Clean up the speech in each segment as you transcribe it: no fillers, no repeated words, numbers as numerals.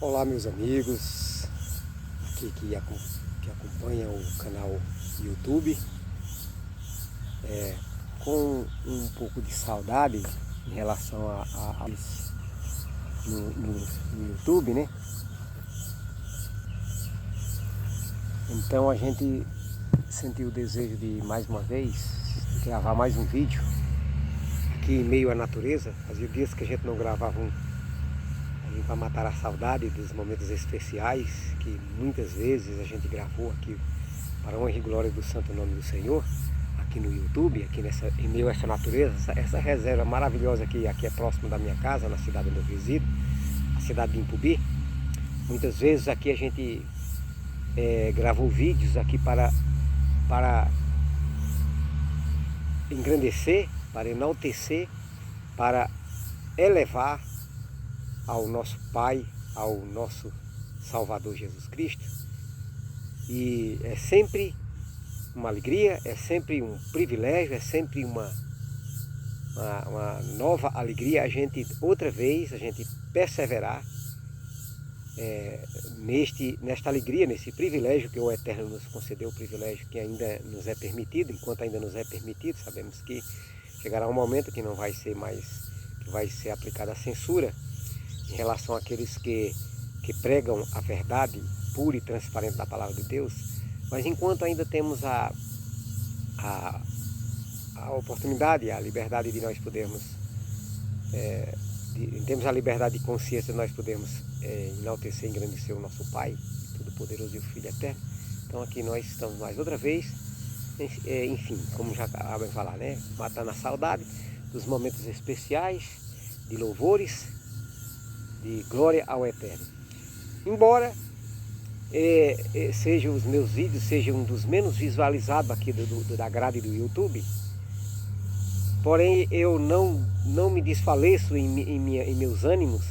Olá, meus amigos aqui que acompanham o canal YouTube, com um pouco de saudade em relação a isso no YouTube, né? Então a gente sentiu o desejo de mais uma vez gravar mais um vídeo aqui em meio à natureza. Fazia dias que a gente não gravava para matar a saudade dos momentos especiais que muitas vezes a gente gravou aqui para a honra e glória do santo nome do Senhor, aqui no YouTube, aqui em meio a essa natureza, essa reserva maravilhosa aqui é próximo da minha casa, na cidade onde eu resido, a cidade de Impubi. Muitas vezes aqui a gente gravou vídeos aqui para engrandecer, para enaltecer, para elevar ao nosso Pai, ao nosso Salvador Jesus Cristo. E é sempre uma alegria, é sempre um privilégio, é sempre uma nova alegria a gente perseverar nesta alegria, nesse privilégio que o Eterno nos concedeu, o privilégio que ainda nos é permitido. Enquanto ainda nos é permitido, sabemos que chegará um momento que não vai ser mais, que vai ser aplicada a censura em relação àqueles que pregam a verdade pura e transparente da palavra de Deus. Mas enquanto ainda temos a oportunidade, a liberdade de nós podermos, temos a liberdade de consciência de nós podermos enaltecer e engrandecer o nosso Pai, Todo-Poderoso e o Filho Eterno. Então aqui nós estamos mais outra vez, enfim, como já acabei de falar, né? Matando a saudade dos momentos especiais, de louvores, de glória ao Eterno. Embora sejam os meus vídeos, sejam um dos menos visualizados aqui da grade do YouTube, porém eu não me desfaleço em meus ânimos,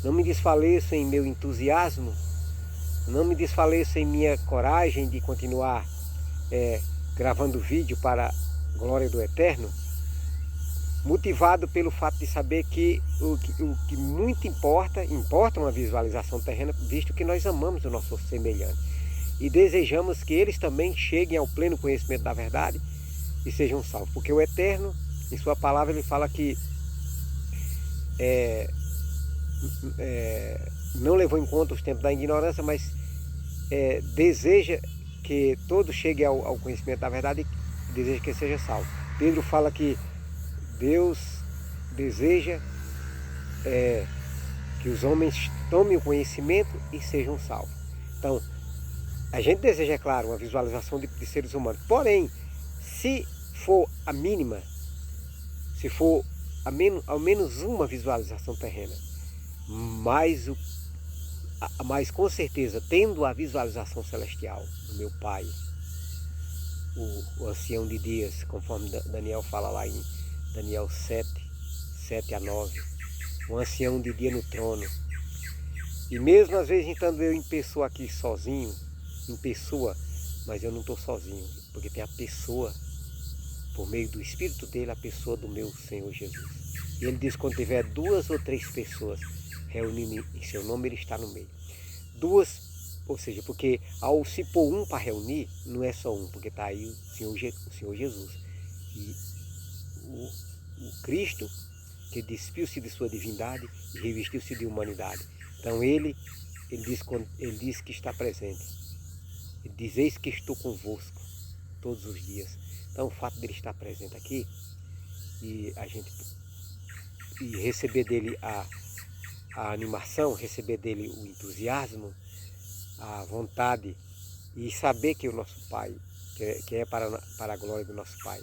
não me desfaleço em meu entusiasmo, não me desfaleço em minha coragem de continuar gravando vídeo para a glória do Eterno, motivado pelo fato de saber que o que muito importa uma visualização terrena, visto que nós amamos o nosso semelhante e desejamos que eles também cheguem ao pleno conhecimento da verdade e sejam salvos. Porque o Eterno, em sua palavra, ele fala que não levou em conta os tempos da ignorância, mas deseja que todos cheguem ao conhecimento da verdade e deseja que seja salvo. Pedro fala que Deus deseja que os homens tomem o conhecimento e sejam salvos. Então, a gente deseja, é claro, uma visualização de seres humanos. Porém, se for a mínima, se for ao menos uma visualização terrena, mas com certeza, tendo a visualização celestial do meu Pai, o ancião de dias, conforme Daniel fala lá em Daniel 7:7-9, um ancião de dia no trono. E mesmo às vezes estando eu em pessoa aqui sozinho, em pessoa, mas eu não estou sozinho, porque tem a pessoa, por meio do Espírito dele, a pessoa do meu Senhor Jesus. E ele diz que quando tiver 2 ou 3 pessoas reunindo em seu nome, ele está no meio. Ou seja, porque ao se pôr um para reunir, não é só um, porque está aí o Senhor Jesus. E o Cristo, que despiu-se de sua divindade e revestiu-se de humanidade. Então ele diz que está presente. Ele diz: eis que estou convosco todos os dias. Então o fato dele estar presente aqui e receber dele a animação, receber dele o entusiasmo, a vontade, e saber que o nosso Pai, que é para a glória do nosso Pai,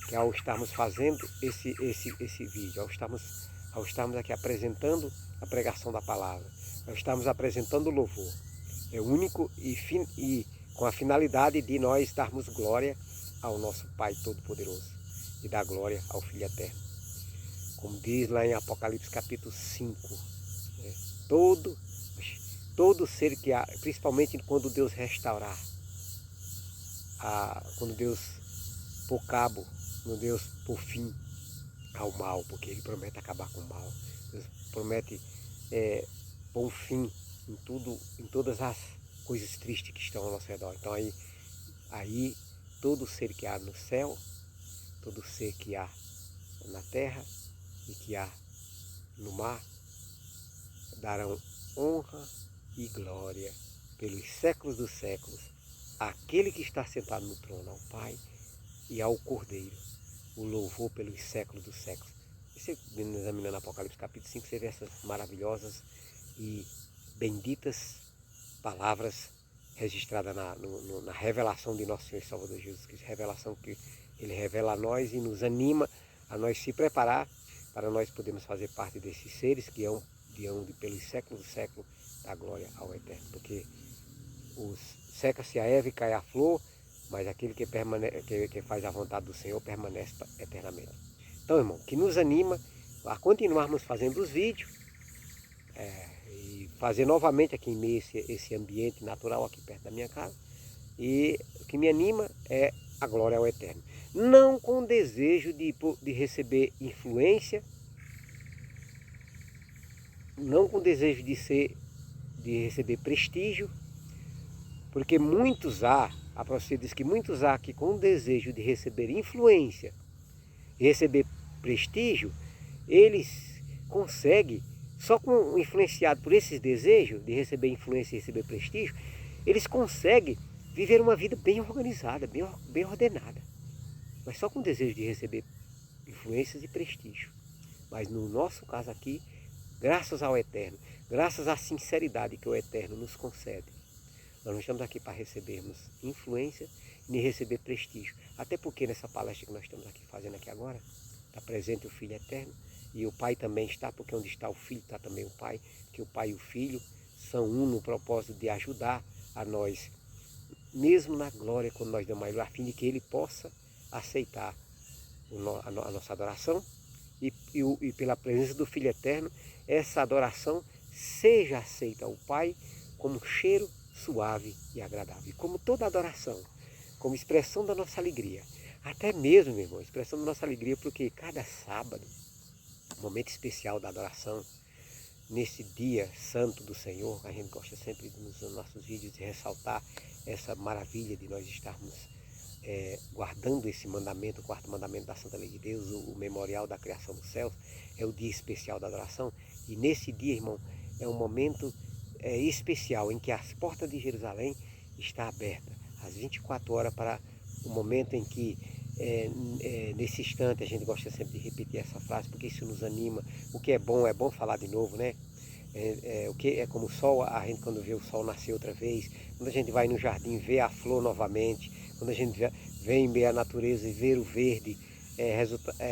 que ao estarmos fazendo esse vídeo, ao estarmos aqui apresentando a pregação da palavra, ao estarmos apresentando o louvor, é único e com a finalidade de nós darmos glória ao nosso Pai Todo-Poderoso e dar glória ao Filho Eterno. Como diz lá em Apocalipse capítulo 5, todo ser que há, principalmente quando Deus restaurar, quando Deus pôr cabo, quando Deus pôr fim ao mal, porque Ele promete acabar com o mal. Deus promete pôr um fim em todas as coisas tristes que estão ao nosso redor. Então aí todo ser que há no céu, todo ser que há na terra e que há no mar, darão honra e glória pelos séculos dos séculos àquele que está sentado no trono, ao Pai e ao Cordeiro, o louvor pelos séculos dos séculos. E você, examinando Apocalipse capítulo 5, você vê essas maravilhosas e benditas palavras registradas na revelação de nosso Senhor e Salvador Jesus Cristo, revelação que Ele revela a nós e nos anima a nós se preparar para nós podermos fazer parte desses seres que hão pelos séculos do século da glória ao Eterno. Porque seca-se a erva e cai a flor, mas aquele que faz a vontade do Senhor permanece eternamente. Então, irmão, que nos anima a continuarmos fazendo os vídeos, e fazer novamente aqui em meio esse ambiente natural aqui perto da minha casa. E o que me anima é a glória ao Eterno. Não com desejo de receber influência, não com desejo de receber prestígio, porque a profecia diz que muitos há que com desejo de receber influência e receber prestígio, eles conseguem, só influenciado por esses desejos de receber influência e receber prestígio, eles conseguem viver uma vida bem organizada, bem ordenada. Mas só com desejo de receber influências e prestígio. Mas no nosso caso aqui, graças ao Eterno, graças à sinceridade que o Eterno nos concede, nós não estamos aqui para recebermos influência nem receber prestígio. Até porque nessa palestra que nós estamos aqui fazendo aqui agora, está presente o Filho Eterno, e o Pai também está, porque onde está o Filho está também o Pai, que o Pai e o Filho são um no propósito de ajudar a nós, mesmo na glória, quando nós damos a Ele, a fim de que Ele possa aceitar a nossa adoração e pela presença do Filho Eterno, essa adoração seja aceita ao Pai como cheiro suave e agradável. E como toda adoração, como expressão da nossa alegria, até mesmo, meu irmão, expressão da nossa alegria, porque cada sábado, momento especial da adoração, nesse dia santo do Senhor, a gente gosta sempre nos nossos vídeos de ressaltar essa maravilha de nós estarmos guardando esse mandamento, o quarto mandamento da Santa Lei de Deus, o memorial da criação dos céus, é o dia especial da adoração. E nesse dia, irmão, é um momento especial em que as portas de Jerusalém estão abertas às 24 horas para o momento em que, nesse instante, a gente gosta sempre de repetir essa frase, porque isso nos anima. O que é bom falar de novo, né? O que é como o sol, a gente quando vê o sol nascer outra vez, quando a gente vai no jardim ver a flor novamente, quando a gente vem ver a natureza e ver o verde,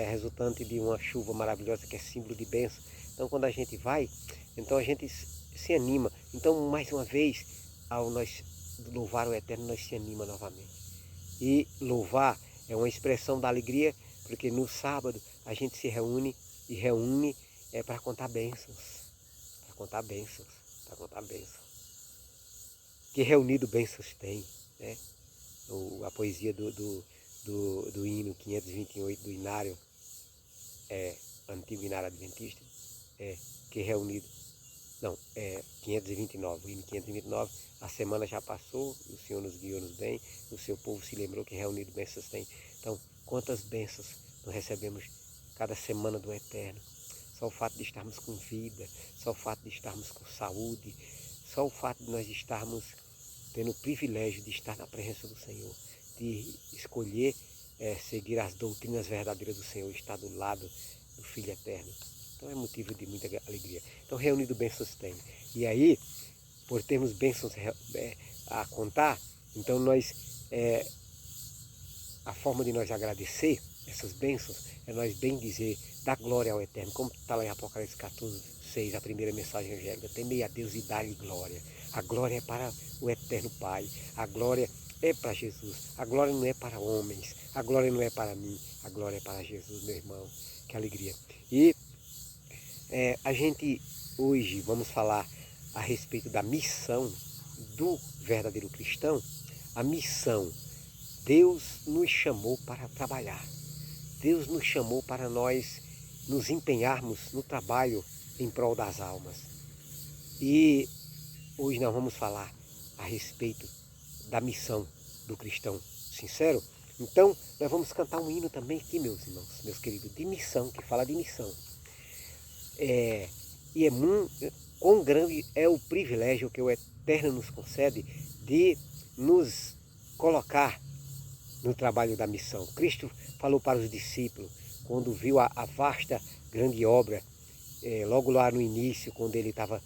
resultante de uma chuva maravilhosa que é símbolo de bênção. Então quando a gente vai, então a gente se anima. Então mais uma vez, ao nós louvar o Eterno, nós se anima novamente. E louvar é uma expressão da alegria, porque no sábado a gente se reúne para contar bênçãos. Para contar bênçãos. Que reunido bênçãos tem, né? A poesia do hino 528 do Inário, antigo Inário Adventista, que reunido, não, 529, o hino 529, a semana já passou, o Senhor nos guiou-nos bem, o seu povo se lembrou que reunido bênçãos tem. Então, quantas bênçãos nós recebemos cada semana do Eterno. Só o fato de estarmos com vida, só o fato de estarmos com saúde, só o fato de nós estarmos tendo o privilégio de estar na presença do Senhor, de escolher seguir as doutrinas verdadeiras do Senhor, estar do lado do Filho Eterno. Então é motivo de muita alegria. Então reunido bênçãos tem. E aí, por termos bênçãos a contar, então a forma de nós agradecer essas bênçãos é nós bem dizer, dar glória ao Eterno, como está lá em Apocalipse 14, 6, a primeira mensagem angélica, temei a Deus e dá-lhe glória. A glória é para o Eterno Pai, a glória é para Jesus, a glória não é para homens, a glória não é para mim, a glória é para Jesus, meu irmão. Que alegria. E a gente hoje vamos falar a respeito da missão do verdadeiro cristão. A missão, Deus nos chamou para trabalhar. Deus nos chamou para nós nos empenharmos no trabalho em prol das almas. E hoje nós vamos falar a respeito da missão do cristão sincero. Então, nós vamos cantar um hino também aqui, meus irmãos, meus queridos, de missão, que fala de missão. Quão grande é o privilégio que o Eterno nos concede de nos colocar no trabalho da missão. Cristo falou para os discípulos, quando viu a vasta, grande obra, logo lá no início, quando ele estava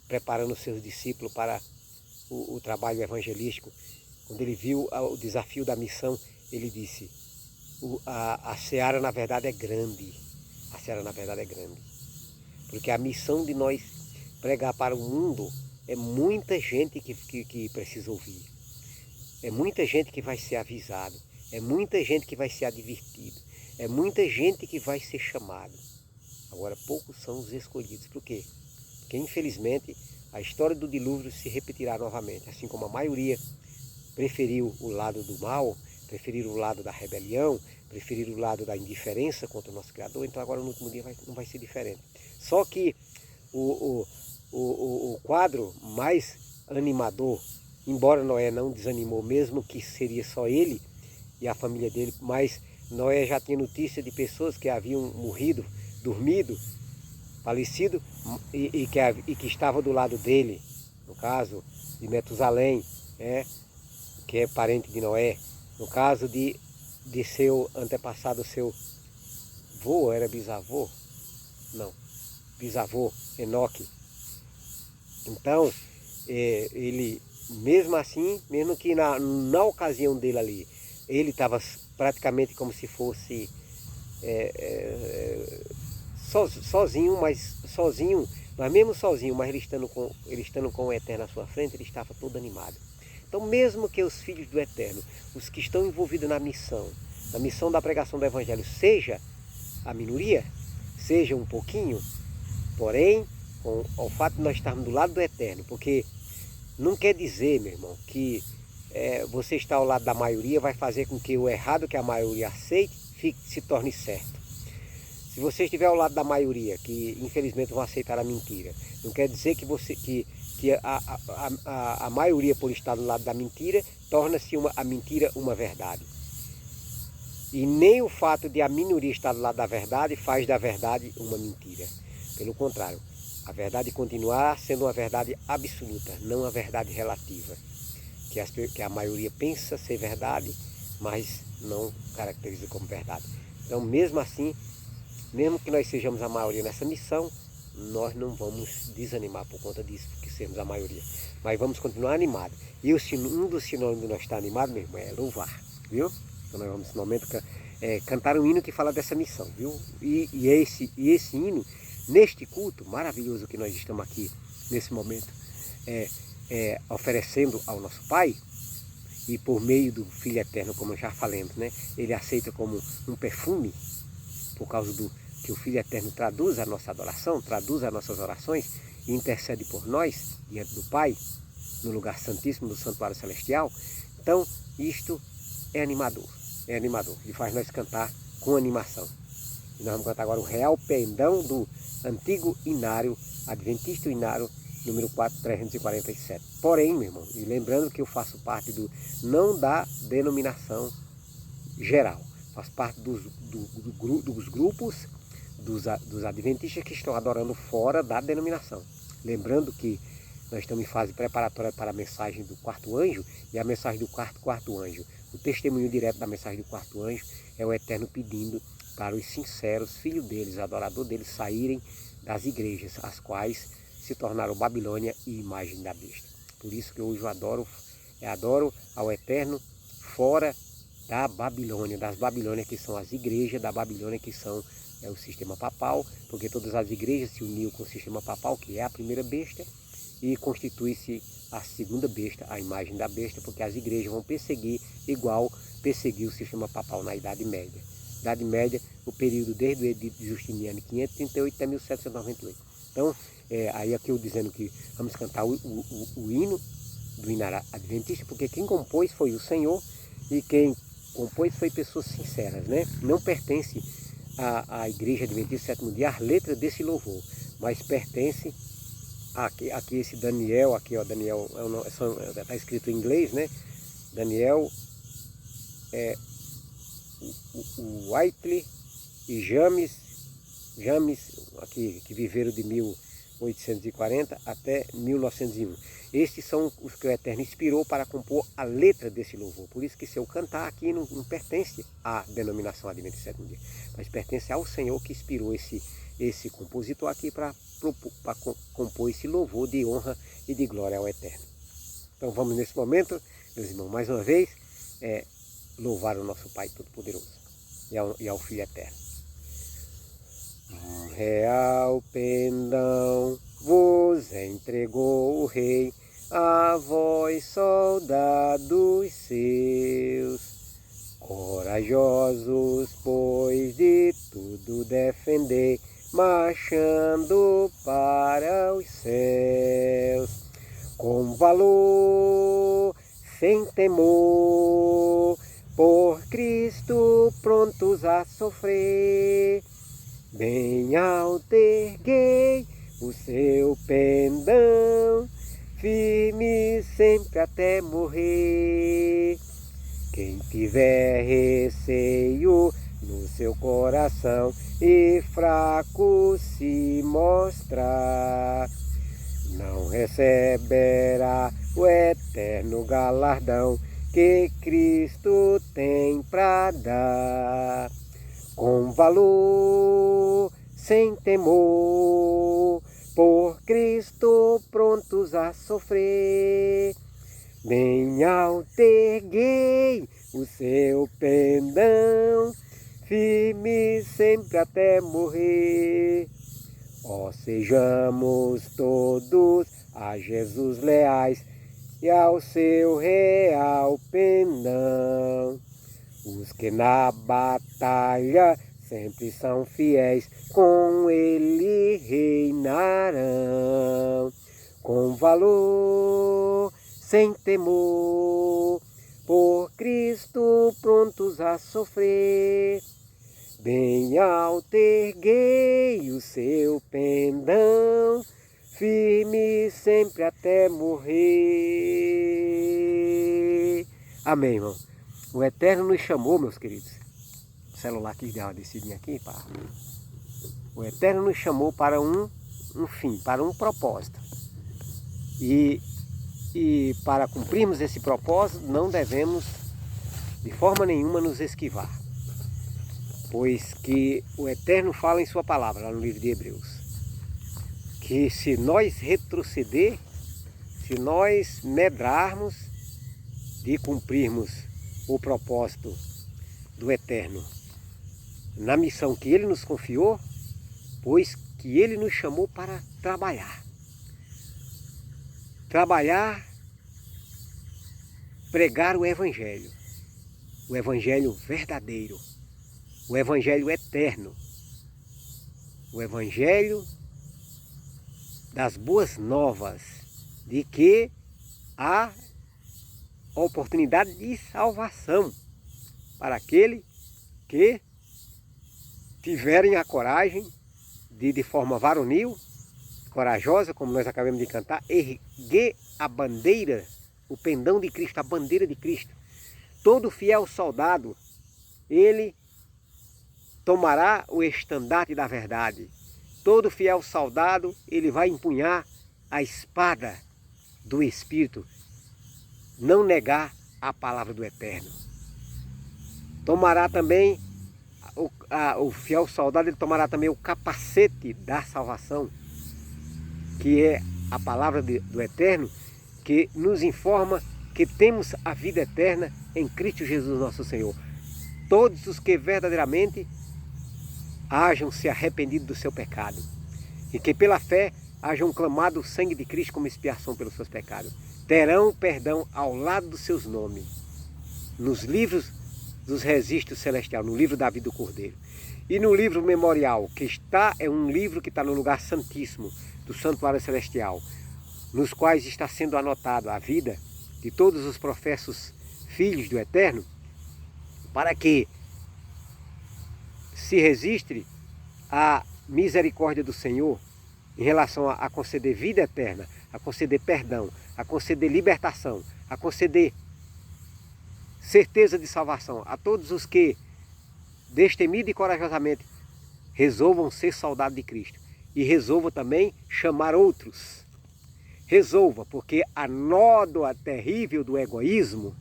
preparando os seus discípulos para o trabalho evangelístico, quando ele viu o desafio da missão, ele disse, a seara na verdade é grande, a seara na verdade é grande, porque a missão de nós pregar para o mundo é muita gente que precisa ouvir, é muita gente que vai ser avisado, é muita gente que vai ser advertido, é muita gente que vai ser chamado. Agora, poucos são os escolhidos. Por quê? Porque, infelizmente, a história do dilúvio se repetirá novamente. Assim como a maioria preferiu o lado do mal, preferiu o lado da rebelião, preferiu o lado da indiferença contra o nosso Criador, então agora no último dia não vai ser diferente. Só que o quadro mais animador, embora Noé não desanimou, mesmo que seria só ele e a família dele, mas Noé já tinha notícia de pessoas que haviam morrido, dormido, falecido e que estava do lado dele, no caso de Metusalém, que é parente de Noé, no caso de seu antepassado, seu avô, era bisavô? Não, bisavô, Enoque. Então, ele, mesmo assim, mesmo que na ocasião dele ali, ele estava praticamente como se fosse sozinho, mas mesmo sozinho, mas ele estando com o Eterno à sua frente, ele estava todo animado. Então, mesmo que os filhos do Eterno, os que estão envolvidos na missão da pregação do Evangelho, seja a minoria, seja um pouquinho, porém, com o fato de nós estarmos do lado do Eterno, porque não quer dizer, meu irmão, que você estar ao lado da maioria vai fazer com que o errado que a maioria aceite se torne certo. Se você estiver ao lado da maioria, que infelizmente vão aceitar a mentira, não quer dizer que a maioria, por estar do lado da mentira, torna-se a mentira uma verdade. E nem o fato de a minoria estar do lado da verdade faz da verdade uma mentira. Pelo contrário, a verdade continuará sendo uma verdade absoluta, não uma verdade relativa. Que a maioria pensa ser verdade, mas não caracteriza como verdade. Então, mesmo assim, mesmo que nós sejamos a maioria nessa missão, nós não vamos desanimar por conta disso, porque sermos a maioria. Mas vamos continuar animados. E um dos sinônimos de nós estar animado, meu irmão, é louvar, viu? Então nós vamos, nesse momento, cantar um hino que fala dessa missão, viu? E esse hino, neste culto maravilhoso que nós estamos aqui, nesse momento, oferecendo ao nosso Pai, e por meio do Filho Eterno, como já falamos, né? Ele aceita como um perfume, por causa que o Filho Eterno traduz a nossa adoração, traduz as nossas orações e intercede por nós diante do Pai, no lugar santíssimo do santuário celestial. Então, isto é animador, e faz nós cantar com animação. E nós vamos cantar agora o Real Pendão do antigo Inário, Adventista Inário, número 4347. Porém, meu irmão, e lembrando que eu faço parte não da denominação geral, faço parte dos grupos dos adventistas que estão adorando fora da denominação. Lembrando que nós estamos em fase preparatória para a mensagem do quarto anjo, e a mensagem do quarto anjo, o testemunho direto da mensagem do quarto anjo é o Eterno pedindo para os sinceros filhos deles, adorador deles, saírem das igrejas, as quais se tornaram Babilônia e imagem da besta. Por isso que hoje eu adoro ao Eterno fora da Babilônia, das Babilônias que são as igrejas da Babilônia, que são o sistema papal, porque todas as igrejas se uniram com o sistema papal, que é a primeira besta, e constitui-se a segunda besta, a imagem da besta, porque as igrejas vão perseguir igual perseguiu o sistema papal na Idade Média. Idade Média, o período desde o edito de Justiniano, 538 até 1798. Então, aí aqui eu dizendo que vamos cantar o hino do Inário Adventista, porque quem compôs foi o Senhor, e quem compôs foi pessoas sinceras, né? Não pertence à Igreja Adventista do Sétimo Dia as letras desse louvor, mas pertence Aqui esse Daniel, aqui ó, Daniel, está escrito em inglês, né? Daniel, o Whiteley e James, aqui, que viveram de 1840 até 1901. Estes são os que o Eterno inspirou para compor a letra desse louvor. Por isso que se eu cantar aqui não pertence à denominação Adventista do Sétimo Dia, mas pertence ao Senhor que inspirou esse compositor aqui para compor esse louvor de honra e de glória ao Eterno. Então vamos nesse momento, meus irmãos, mais uma vez, louvar o nosso Pai Todo-Poderoso e ao Filho Eterno. Um real pendão vos entregou o Rei, a vós, soldados seus, corajosos, pois de tudo defendei, marchando para os céus, com valor, sem temor, por Cristo prontos a sofrer. Bem alto erguei o seu pendão, firme sempre até morrer. Quem tiver receio no seu coração e fraco se mostrar, não receberá o eterno galardão que Cristo tem para dar. Com valor, sem temor, por Cristo prontos a sofrer. Bem alto erguei o seu pendão, firme sempre até morrer. Ó, sejamos todos a Jesus leais e ao seu real pendão. Os que na batalha sempre são fiéis, com ele reinarão. Com valor, sem temor, por Cristo prontos a sofrer. Bem alto erguei o seu pendão, firme sempre até morrer. Amém, irmão. O Eterno nos chamou, meus queridos. O celular aqui deu uma descidinha aqui, pá. O Eterno nos chamou para um fim, para um propósito. E para cumprirmos esse propósito, não devemos de forma nenhuma nos esquivar. Pois que o Eterno fala em sua palavra, lá no livro de Hebreus, que se nós retroceder, se nós medrarmos de cumprirmos o propósito do Eterno na missão que Ele nos confiou, pois que Ele nos chamou para trabalhar. Trabalhar, pregar o Evangelho verdadeiro, o Evangelho eterno, o Evangelho das boas novas, de que há oportunidade de salvação para aquele que tiverem a coragem de forma varonil, corajosa, como nós acabamos de cantar, erguer a bandeira, o pendão de Cristo, a bandeira de Cristo. Todo fiel soldado, ele tomará o estandarte da verdade. Todo fiel soldado, ele vai empunhar a espada do Espírito, não negar a palavra do Eterno. Tomará também, o fiel soldado, ele tomará também o capacete da salvação, que é a palavra do Eterno, que nos informa que temos a vida eterna em Cristo Jesus nosso Senhor. Todos os que verdadeiramente hajam se arrependido do seu pecado e que pela fé hajam clamado o sangue de Cristo como expiação pelos seus pecados, terão perdão ao lado dos seus nomes nos livros dos registros celestiais, no livro da vida do Cordeiro. E no livro memorial, que é um livro que está no lugar santíssimo do santuário celestial, nos quais está sendo anotado a vida de todos os professos filhos do Eterno, para que se registre a misericórdia do Senhor em relação a conceder vida eterna, a conceder perdão, a conceder libertação, a conceder certeza de salvação a todos os que, destemido e corajosamente, resolvam ser soldados de Cristo. E resolva também chamar outros. Resolva, porque a nódoa terrível do egoísmo,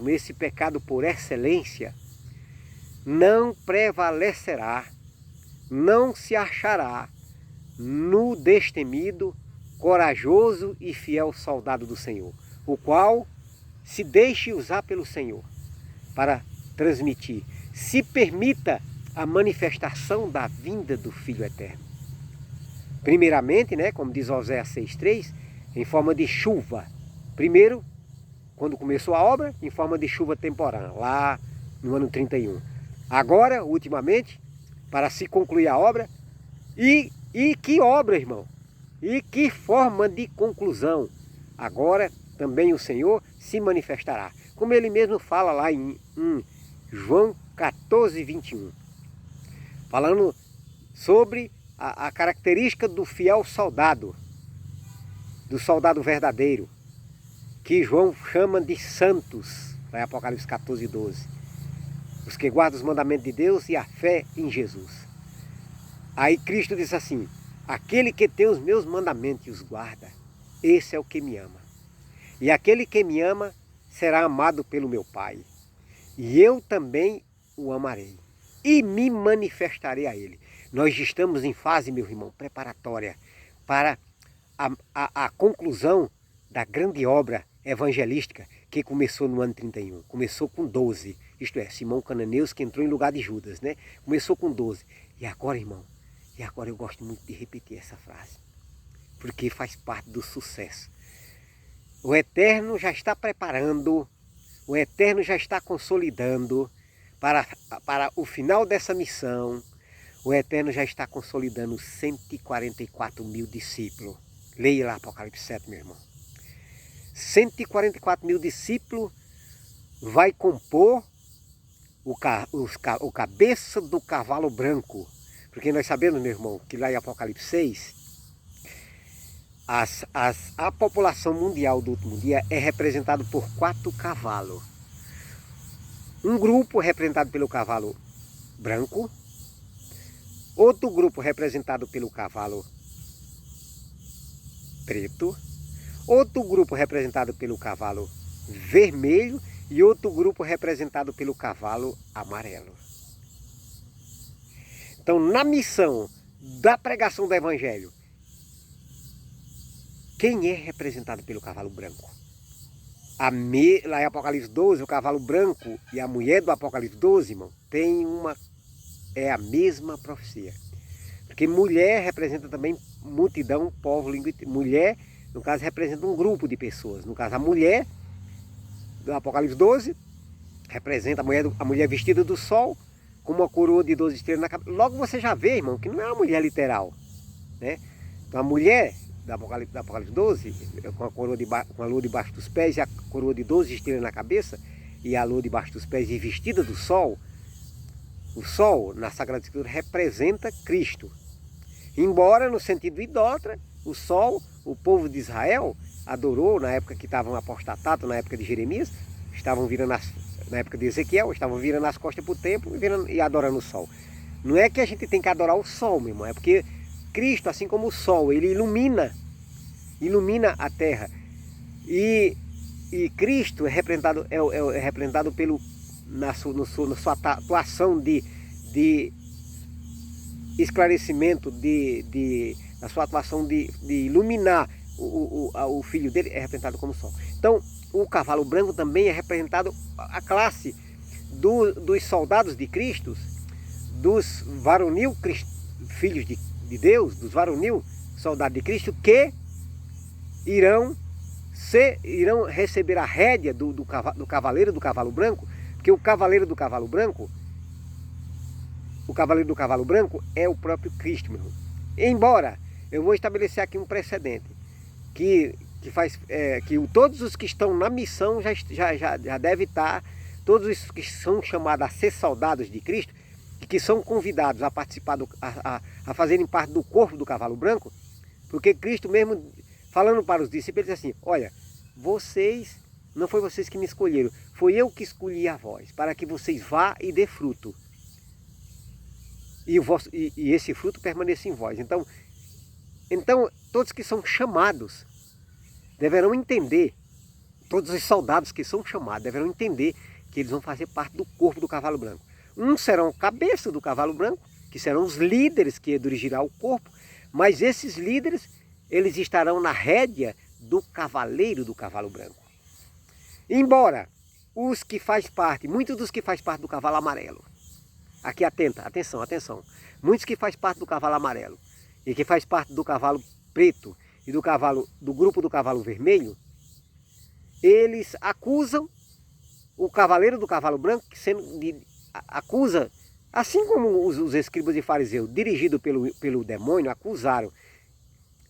esse pecado por excelência, não prevalecerá, não se achará no destemido, corajoso e fiel soldado do Senhor, o qual se deixe usar pelo Senhor para transmitir, se permita a manifestação da vinda do Filho Eterno. Primeiramente, né, como diz Oséias 6,3, em forma de chuva. Primeiro, quando começou a obra, em forma de chuva temporã, lá no ano 31. Agora, ultimamente, para se concluir a obra, e que obra, irmão? E que forma de conclusão? Agora também o Senhor se manifestará. Como ele mesmo fala lá em João 14:21. Falando sobre a característica do fiel soldado, do soldado verdadeiro, que João chama de santos, lá em Apocalipse 14:12. Os que guardam os mandamentos de Deus e a fé em Jesus. Aí Cristo diz assim: aquele que tem os meus mandamentos e os guarda, esse é o que me ama. E aquele que me ama será amado pelo meu Pai. E eu também o amarei e me manifestarei a ele. Nós estamos em fase, meu irmão, preparatória para a conclusão da grande obra evangelística que começou no ano 31. Começou com 12, isto é, Simão Cananeus, que entrou em lugar de Judas, né? Começou com 12. E agora, irmão, eu gosto muito de repetir essa frase, porque faz parte do sucesso. O Eterno já está preparando, o Eterno já está consolidando para o final dessa missão. O Eterno já está consolidando 144 mil discípulos. Leia lá Apocalipse 7, meu irmão. 144 mil discípulos vai compor o cabeça do cavalo branco. Porque nós sabemos, meu irmão, que lá em Apocalipse 6, a população mundial do último dia é representada por 4 cavalos. Um grupo representado pelo cavalo branco, outro grupo representado pelo cavalo preto, outro grupo representado pelo cavalo vermelho e outro grupo representado pelo cavalo amarelo. Então, na missão da pregação do Evangelho, quem é representado pelo cavalo branco? Lá em Apocalipse 12, o cavalo branco e a mulher do Apocalipse 12, irmão, é a mesma profecia. Porque mulher representa também multidão, povo, língua. Mulher, no caso, representa um grupo de pessoas. No caso, a mulher do Apocalipse 12 representa a mulher vestida do sol, com uma coroa de 12 estrelas na cabeça. Logo você já vê, irmão, que não é uma mulher literal, né? Então a mulher do Apocalipse 12, com a lua debaixo dos pés e a coroa de 12 estrelas na cabeça, e a lua debaixo dos pés e vestida do sol, o sol, na Sagrada Escritura, representa Cristo. Embora, no sentido idólatra, o sol, o povo de Israel adorou na época que estavam apostatados, na época de Jeremias, estavam virando na época de Ezequiel, estavam virando as costas para o templo e adorando o sol. Não é que a gente tem que adorar o sol, meu irmão, é porque Cristo, assim como o sol, ele ilumina a terra. E Cristo é representado na sua atuação de esclarecimento, na sua atuação de iluminar o filho dele, é representado como sol. Então, o cavalo branco também é representado a classe dos soldados de Cristo, dos varonil filhos de Deus, dos varonil soldados de Cristo, que irão receber a rédea do cavaleiro do cavalo branco, porque o cavaleiro do cavalo branco é o próprio Cristo, meu irmão. Embora eu vou estabelecer aqui um precedente que todos os que estão na missão já devem estar, todos os que são chamados a ser soldados de Cristo, que são convidados a participar, a fazerem parte do corpo do cavalo branco, porque Cristo mesmo, falando para os discípulos, ele disse assim, olha, vocês, não foi vocês que me escolheram, foi eu que escolhi a vós, para que vocês vá e dê fruto. E esse fruto permaneça em vós. Então, todos que são chamados deverão entender, todos os soldados que são chamados deverão entender que eles vão fazer parte do corpo do cavalo branco. Uns serão cabeça do cavalo branco, que serão os líderes que dirigirão o corpo, mas esses líderes, eles estarão na rédea do cavaleiro do cavalo branco. Embora os que faz parte, muitos dos que faz parte do cavalo amarelo, aqui atenção, muitos que faz parte do cavalo amarelo e que faz parte do cavalo preto e do grupo do cavalo vermelho, eles acusam o cavaleiro do cavalo branco, acusa, assim como os escribas e fariseus, dirigidos pelo demônio, acusaram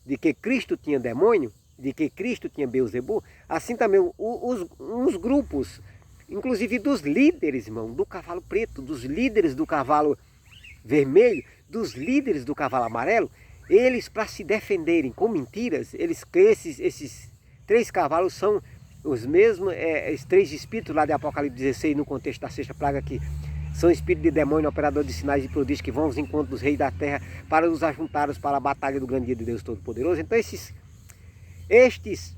de que Cristo tinha demônio, de que Cristo tinha Beelzebul, assim também uns grupos, inclusive dos líderes, irmão, do cavalo preto, dos líderes do cavalo vermelho, dos líderes do cavalo amarelo, eles, para se defenderem com mentiras, esses três cavalos são os mesmos, os três espíritos lá de Apocalipse 16, no contexto da sexta praga, que são espíritos de demônio, operador de sinais e prodígios, que vão aos encontros dos reis da terra para os ajuntados para a batalha do grande dia de Deus Todo-Poderoso. Então estes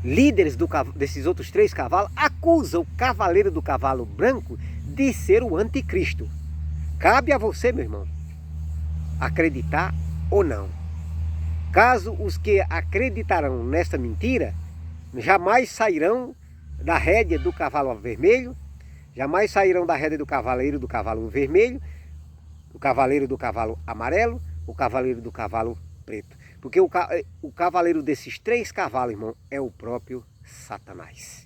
líderes desses outros três cavalos acusam o cavaleiro do cavalo branco de ser o anticristo. Cabe a você, meu irmão, acreditar ou não. Caso os que acreditarão nesta mentira jamais sairão da rédea do cavalo vermelho, jamais sairão da rédea do cavalo vermelho, o cavaleiro do cavalo amarelo, o cavaleiro do cavalo preto. Porque o cavaleiro desses três cavalos, irmão, é o próprio Satanás.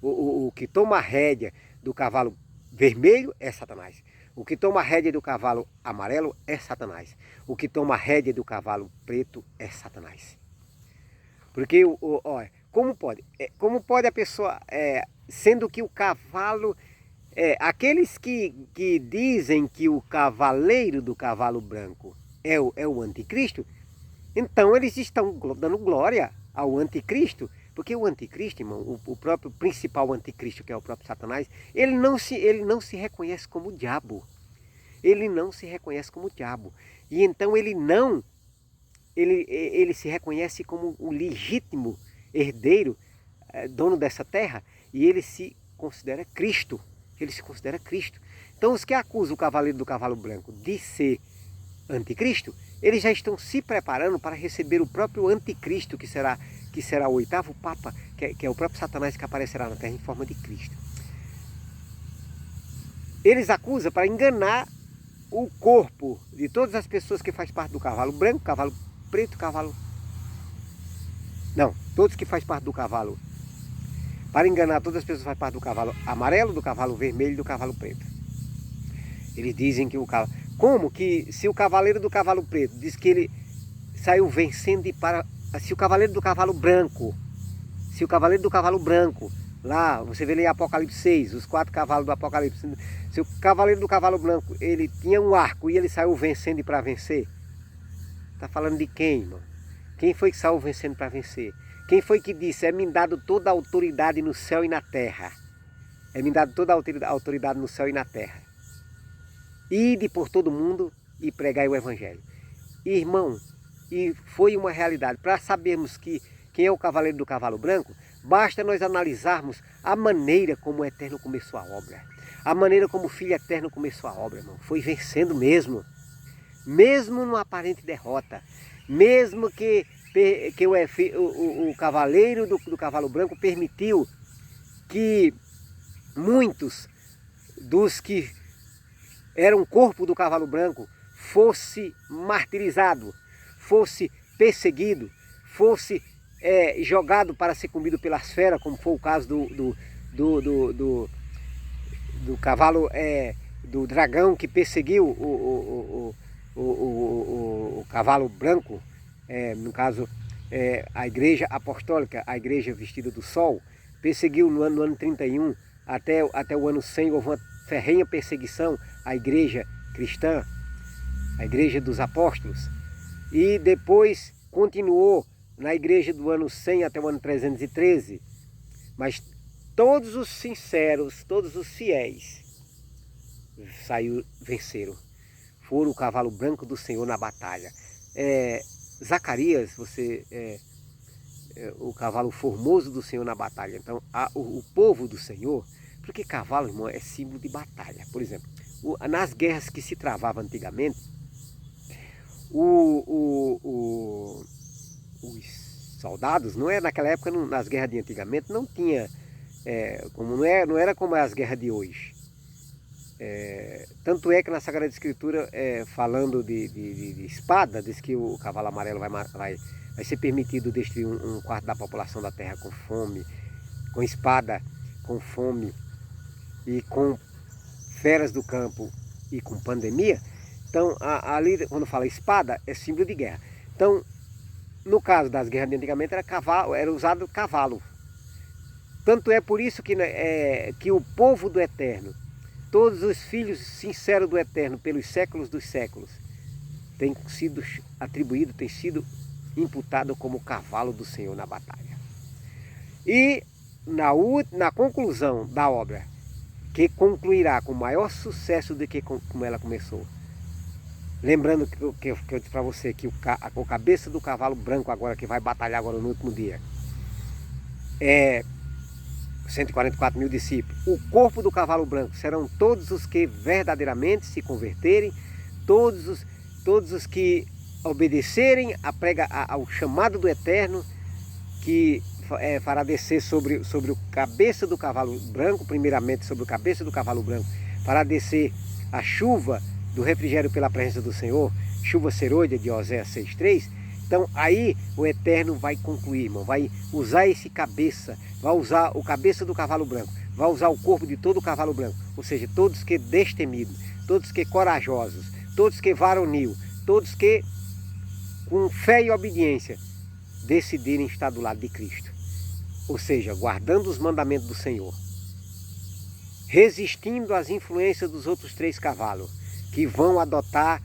O que toma a rédea do cavalo vermelho é Satanás. O que toma a rédea do cavalo amarelo é Satanás. O que toma a rédea do cavalo preto é Satanás. Porque, olha, como pode a pessoa, sendo que o cavalo, aqueles que dizem que o cavaleiro do cavalo branco é o anticristo, então eles estão dando glória ao anticristo, porque o anticristo, irmão, o próprio principal anticristo, que é o próprio Satanás, ele não se reconhece como diabo. Ele não se reconhece como diabo. E então ele se reconhece como o legítimo herdeiro, dono dessa terra, e ele se considera Cristo. Ele se considera Cristo. Então os que acusam o cavaleiro do cavalo branco de ser anticristo, eles já estão se preparando para receber o próprio anticristo, que será o oitavo papa, que é o próprio Satanás, que aparecerá na terra em forma de Cristo. Eles acusam para enganar o corpo de todas as pessoas que faz parte do cavalo branco, cavalo preto, todos que faz parte do cavalo, para enganar todas as pessoas que faz parte do cavalo amarelo, do cavalo vermelho e do cavalo preto. Eles dizem que como que se o cavaleiro do cavalo preto diz que ele saiu vencendo se o cavaleiro do cavalo branco, lá, você vê ali Apocalipse 6, os 4 cavalos do Apocalipse, se o cavaleiro do cavalo branco, ele tinha um arco e ele saiu vencendo para vencer, está falando de quem, irmão? Quem foi que saiu vencendo para vencer? Quem foi que disse, é-me dado toda a autoridade no céu e na terra? É-me dado toda a autoridade no céu e na terra. Ide por todo mundo e pregai o evangelho. Irmão, e foi uma realidade. Para sabermos quem é o cavaleiro do cavalo branco, basta nós analisarmos a maneira como o Eterno começou a obra. A maneira como o Filho Eterno começou a obra, irmão. Foi vencendo mesmo. Mesmo numa aparente derrota. Mesmo que o cavaleiro do cavalo branco permitiu que muitos dos que eram corpo do cavalo branco fosse martirizado, fosse perseguido, fosse jogado para ser comido pelas feras, como foi o caso do cavalo, do dragão que perseguiu o cavalo branco, no caso a igreja apostólica, a igreja vestida do sol, perseguiu no ano 31 até o ano 100, houve uma ferrenha perseguição à igreja cristã, a igreja dos apóstolos, e depois continuou na igreja do ano 100 até o ano 313, mas todos os sinceros, todos os fiéis venceram, foram o cavalo branco do Senhor na batalha. Zacarias, o cavalo formoso do Senhor na batalha. Então, o povo do Senhor, porque cavalo, irmão, é símbolo de batalha. Por exemplo, nas guerras que se travavam antigamente, os soldados, não é naquela época, nas guerras de antigamente, não tinha, não era como as guerras de hoje. Tanto é que na Sagrada Escritura, falando de espada, diz que o cavalo amarelo vai ser permitido destruir um quarto da população da terra com fome, com espada, com fome e com feras do campo e com pandemia. Então, ali, quando fala espada, é símbolo de guerra. Então, no caso das guerras de antigamente, era usado cavalo. Tanto é por isso que o povo do Eterno, todos os filhos sinceros do Eterno, pelos séculos dos séculos, tem sido atribuído, tem sido imputado como cavalo do Senhor na batalha. E na conclusão da obra, que concluirá com maior sucesso do que como ela começou. Lembrando que eu disse para você que a cabeça do cavalo branco agora, que vai batalhar agora no último dia, é 144 mil discípulos. O corpo do cavalo branco serão todos os que verdadeiramente se converterem, todos os que obedecerem ao chamado do Eterno, que fará descer sobre o cabeça do cavalo branco, primeiramente sobre o cabeça do cavalo branco, fará descer a chuva do refrigério pela presença do Senhor, chuva serôdia de Oséias 6,3. Então aí o Eterno vai concluir, irmão, vai usar esse cabeça, vai usar o cabeça do cavalo branco, vai usar o corpo de todo o cavalo branco, ou seja, todos que destemidos, todos que corajosos, todos que varonil, todos que com fé e obediência decidirem estar do lado de Cristo. Ou seja, guardando os mandamentos do Senhor, resistindo às influências dos outros 3 cavalos, que vão adotar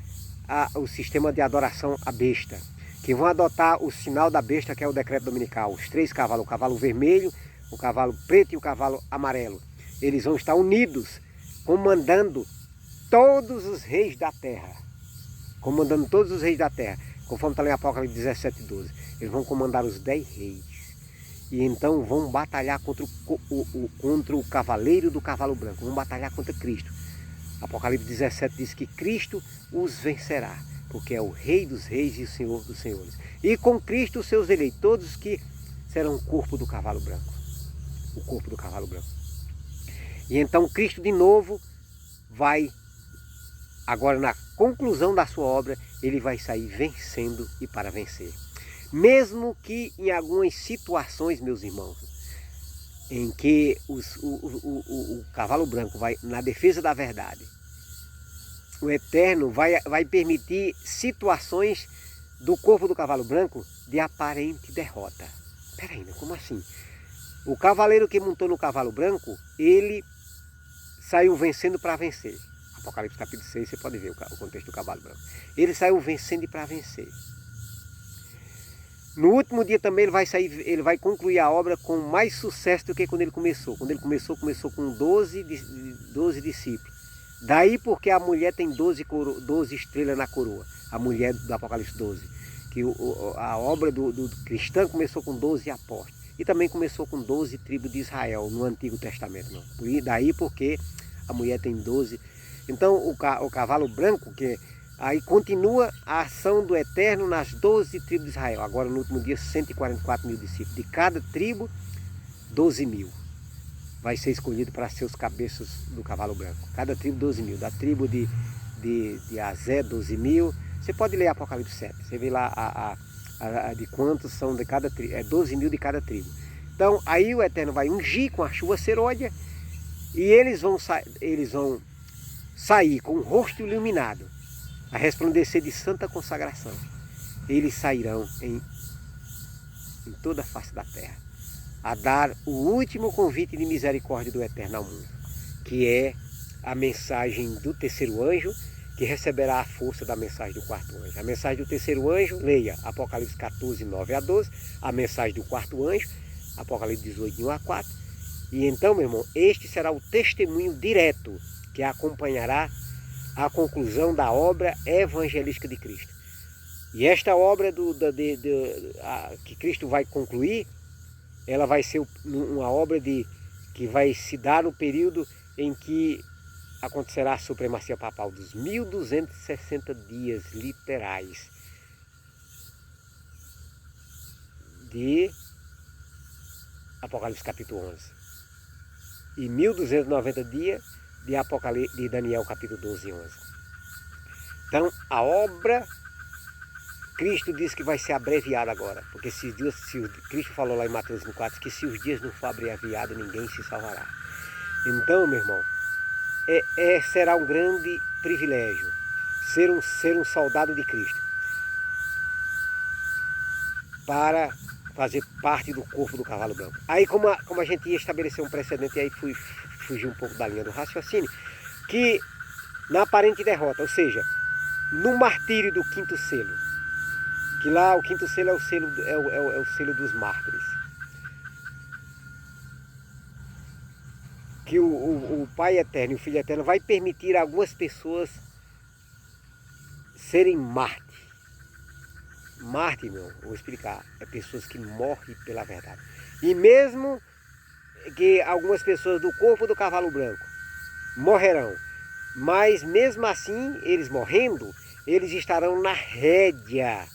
o sistema de adoração à besta, que vão adotar o sinal da besta, que é o decreto dominical. Os 3 cavalos, o cavalo vermelho, o cavalo preto e o cavalo amarelo. Eles vão estar unidos, comandando todos os reis da terra. Comandando todos os reis da terra. Conforme está lá em Apocalipse 17:12. Eles vão comandar os 10 reis. E então vão batalhar contra o cavaleiro do cavalo branco. Vão batalhar contra Cristo. Apocalipse 17 diz que Cristo os vencerá, porque é o Rei dos reis e o Senhor dos senhores. E com Cristo os seus eleitos, todos que serão o corpo do cavalo branco. O corpo do cavalo branco. E então Cristo de novo vai, agora na conclusão da sua obra, ele vai sair vencendo e para vencer. Mesmo que em algumas situações, meus irmãos, em que o cavalo branco vai na defesa da verdade, o Eterno vai permitir situações do corpo do cavalo branco de aparente derrota. Peraí, como assim? O cavaleiro que montou no cavalo branco, ele saiu vencendo para vencer. Apocalipse capítulo 6, você pode ver o contexto do cavalo branco. Ele saiu vencendo e para vencer. No último dia também ele vai concluir a obra com mais sucesso do que quando ele começou. Quando ele começou com 12 discípulos. Daí porque a mulher tem 12 estrelas na coroa. A mulher do Apocalipse 12. Que a obra do cristão começou com 12 apóstolos. E também começou com 12 tribos de Israel no Antigo Testamento. Não. Daí porque a mulher tem 12. Então o cavalo branco, que aí continua a ação do Eterno nas 12 tribos de Israel. Agora no último dia 144 mil discípulos. De cada tribo, 12 mil. Vai ser escolhido para ser os cabeças do cavalo branco. Cada tribo 12 mil. Da tribo de Azé 12 mil. Você pode ler Apocalipse 7. Você vê lá de quantos são de cada tribo. 12 mil de cada tribo. Então aí o Eterno vai ungir com a chuva serôdia. E eles vão sair com o rosto iluminado, a resplandecer de santa consagração. Eles sairão em toda a face da terra, a dar o último convite de misericórdia do Eterno ao mundo, que é a mensagem do terceiro anjo, que receberá a força da mensagem do quarto anjo. A mensagem do terceiro anjo, leia Apocalipse 14, 9 a 12, a mensagem do quarto anjo, Apocalipse 18, 1 a 4. E então, meu irmão, este será o testemunho direto que acompanhará a conclusão da obra evangelística de Cristo. E esta obra que Cristo vai concluir, ela vai ser uma obra que vai se dar no período em que acontecerá a supremacia papal dos 1260 dias literais de Apocalipse capítulo 11 e 1290 dias de Daniel capítulo 12 e 11. Então a obra, Cristo disse que vai ser abreviada agora, porque Cristo falou lá em Mateus 4 que se os dias não for abreviados, ninguém se salvará. Então, meu irmão, será um grande privilégio ser um soldado de Cristo, para fazer parte do corpo do cavalo branco. Aí como a gente ia estabelecer um precedente, aí fugir um pouco da linha do raciocínio, que na aparente derrota, ou seja, no martírio do quinto selo, que lá o quinto selo é o selo dos mártires, que o Pai Eterno e o Filho Eterno vai permitir a algumas pessoas serem mártires. Mártir, meu, vou explicar, é pessoas que morrem pela verdade. E mesmo que algumas pessoas do corpo do cavalo branco morrerão, mas mesmo assim, eles morrendo, eles estarão na rédea.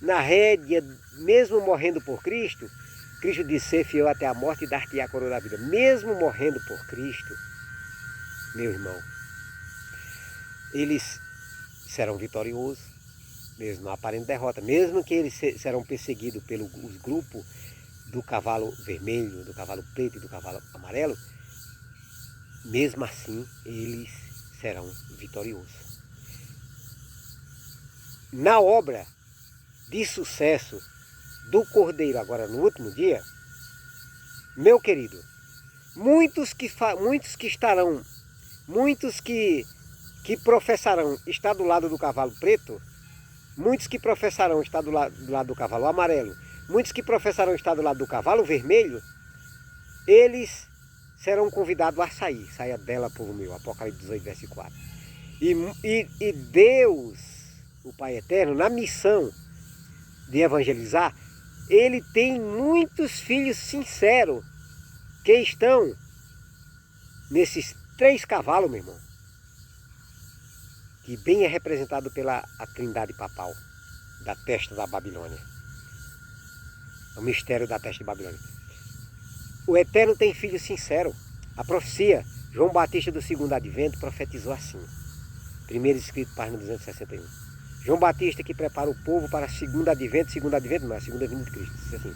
Na rédea, mesmo morrendo por Cristo, Cristo disse: ser fiel até a morte e dar-te a coroa da vida. Mesmo morrendo por Cristo, meu irmão, eles serão vitoriosos, mesmo na aparente derrota. Mesmo que eles serão perseguidos pelos grupos do cavalo vermelho, do cavalo preto e do cavalo amarelo, mesmo assim eles serão vitoriosos. Na obra de sucesso do Cordeiro, agora no último dia, meu querido, muitos que professarão estar do lado do cavalo preto, muitos que professarão estar do lado do cavalo amarelo, muitos que professarão estar do lado do cavalo vermelho, eles serão convidados a sair. Saia dela, povo meu, Apocalipse 18, verso 4. E Deus, o Pai Eterno, na missão de evangelizar, ele tem muitos filhos sinceros que estão nesses 3 cavalos, meu irmão, que bem é representado pela trindade papal da testa da Babilônia. O mistério da testa de Babilônia. O Eterno tem filho sincero. A profecia, João Batista do segundo advento profetizou assim. Primeiro escrito, página 261. João Batista que prepara o povo para segundo advento não, a segunda vinda de Cristo. Diz assim: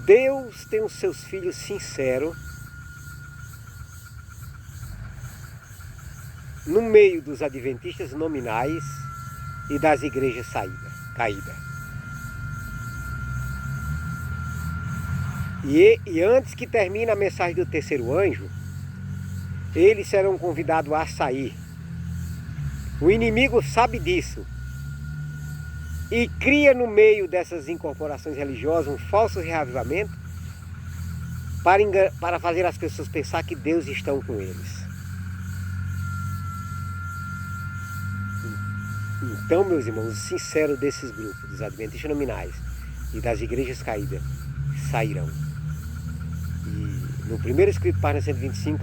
Deus tem os seus filhos sinceros no meio dos adventistas nominais e das igrejas caídas. E antes que termine a mensagem do terceiro anjo, eles serão convidados a sair. O inimigo sabe disso e cria no meio dessas incorporações religiosas um falso reavivamento para fazer as pessoas pensar que Deus está com eles. Então, meus irmãos, os sinceros desses grupos, dos adventistas nominais e das igrejas caídas, sairão. E no primeiro escrito, página 125,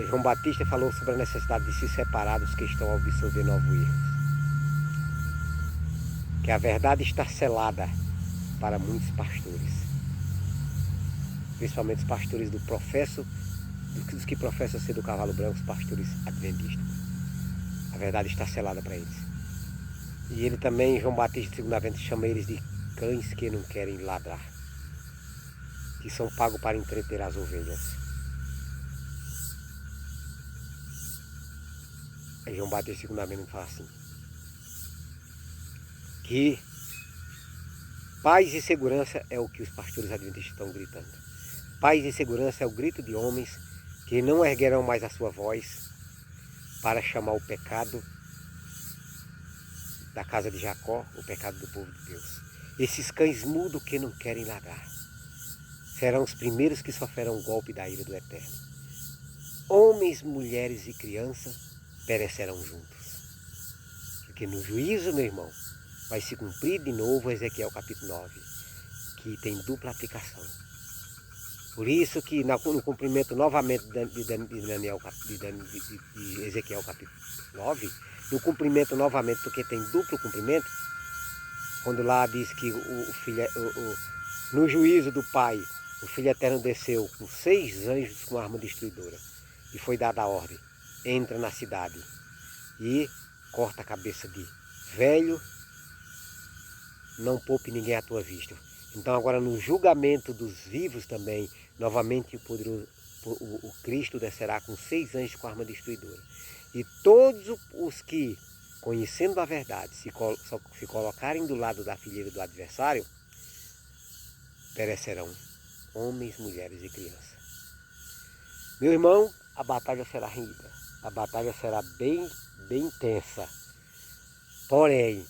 João Batista falou sobre a necessidade de se separar dos que estão a absorver novos erros. Que a verdade está selada para muitos pastores. Principalmente os pastores dos que professam ser do cavalo branco, os pastores adventistas. A verdade está selada para eles. E ele também, João Batista, segundo advento, chama eles de cães que não querem ladrar, que são pagos para entreter as ovelhas. Aí João Batista, segundo advento, fala assim: que paz e segurança é o que os pastores adventistas estão gritando. Paz e segurança é o grito de homens que não erguerão mais a sua voz para chamar o pecado da casa de Jacó, o pecado do povo de Deus. Esses cães mudos que não querem ladrar serão os primeiros que sofrerão o golpe da ira do Eterno. Homens, mulheres e crianças perecerão juntos. Porque no juízo, meu irmão, vai se cumprir de novo Ezequiel capítulo 9, que tem dupla aplicação. Por isso que no cumprimento novamente de Ezequiel capítulo 9, no cumprimento novamente, porque tem duplo cumprimento, quando lá diz que no juízo do Pai, o Filho Eterno desceu com 6 anjos com arma destruidora e foi dada a ordem: entra na cidade e corta a cabeça de velho, não poupe ninguém à tua vista. Então agora no julgamento dos vivos também, novamente o Cristo descerá com 6 anjos com arma destruidora. E todos os que, conhecendo a verdade, se colocarem do lado da fileira do adversário, perecerão, homens, mulheres e crianças. Meu irmão, a batalha será renhida, a batalha será bem intensa. Porém,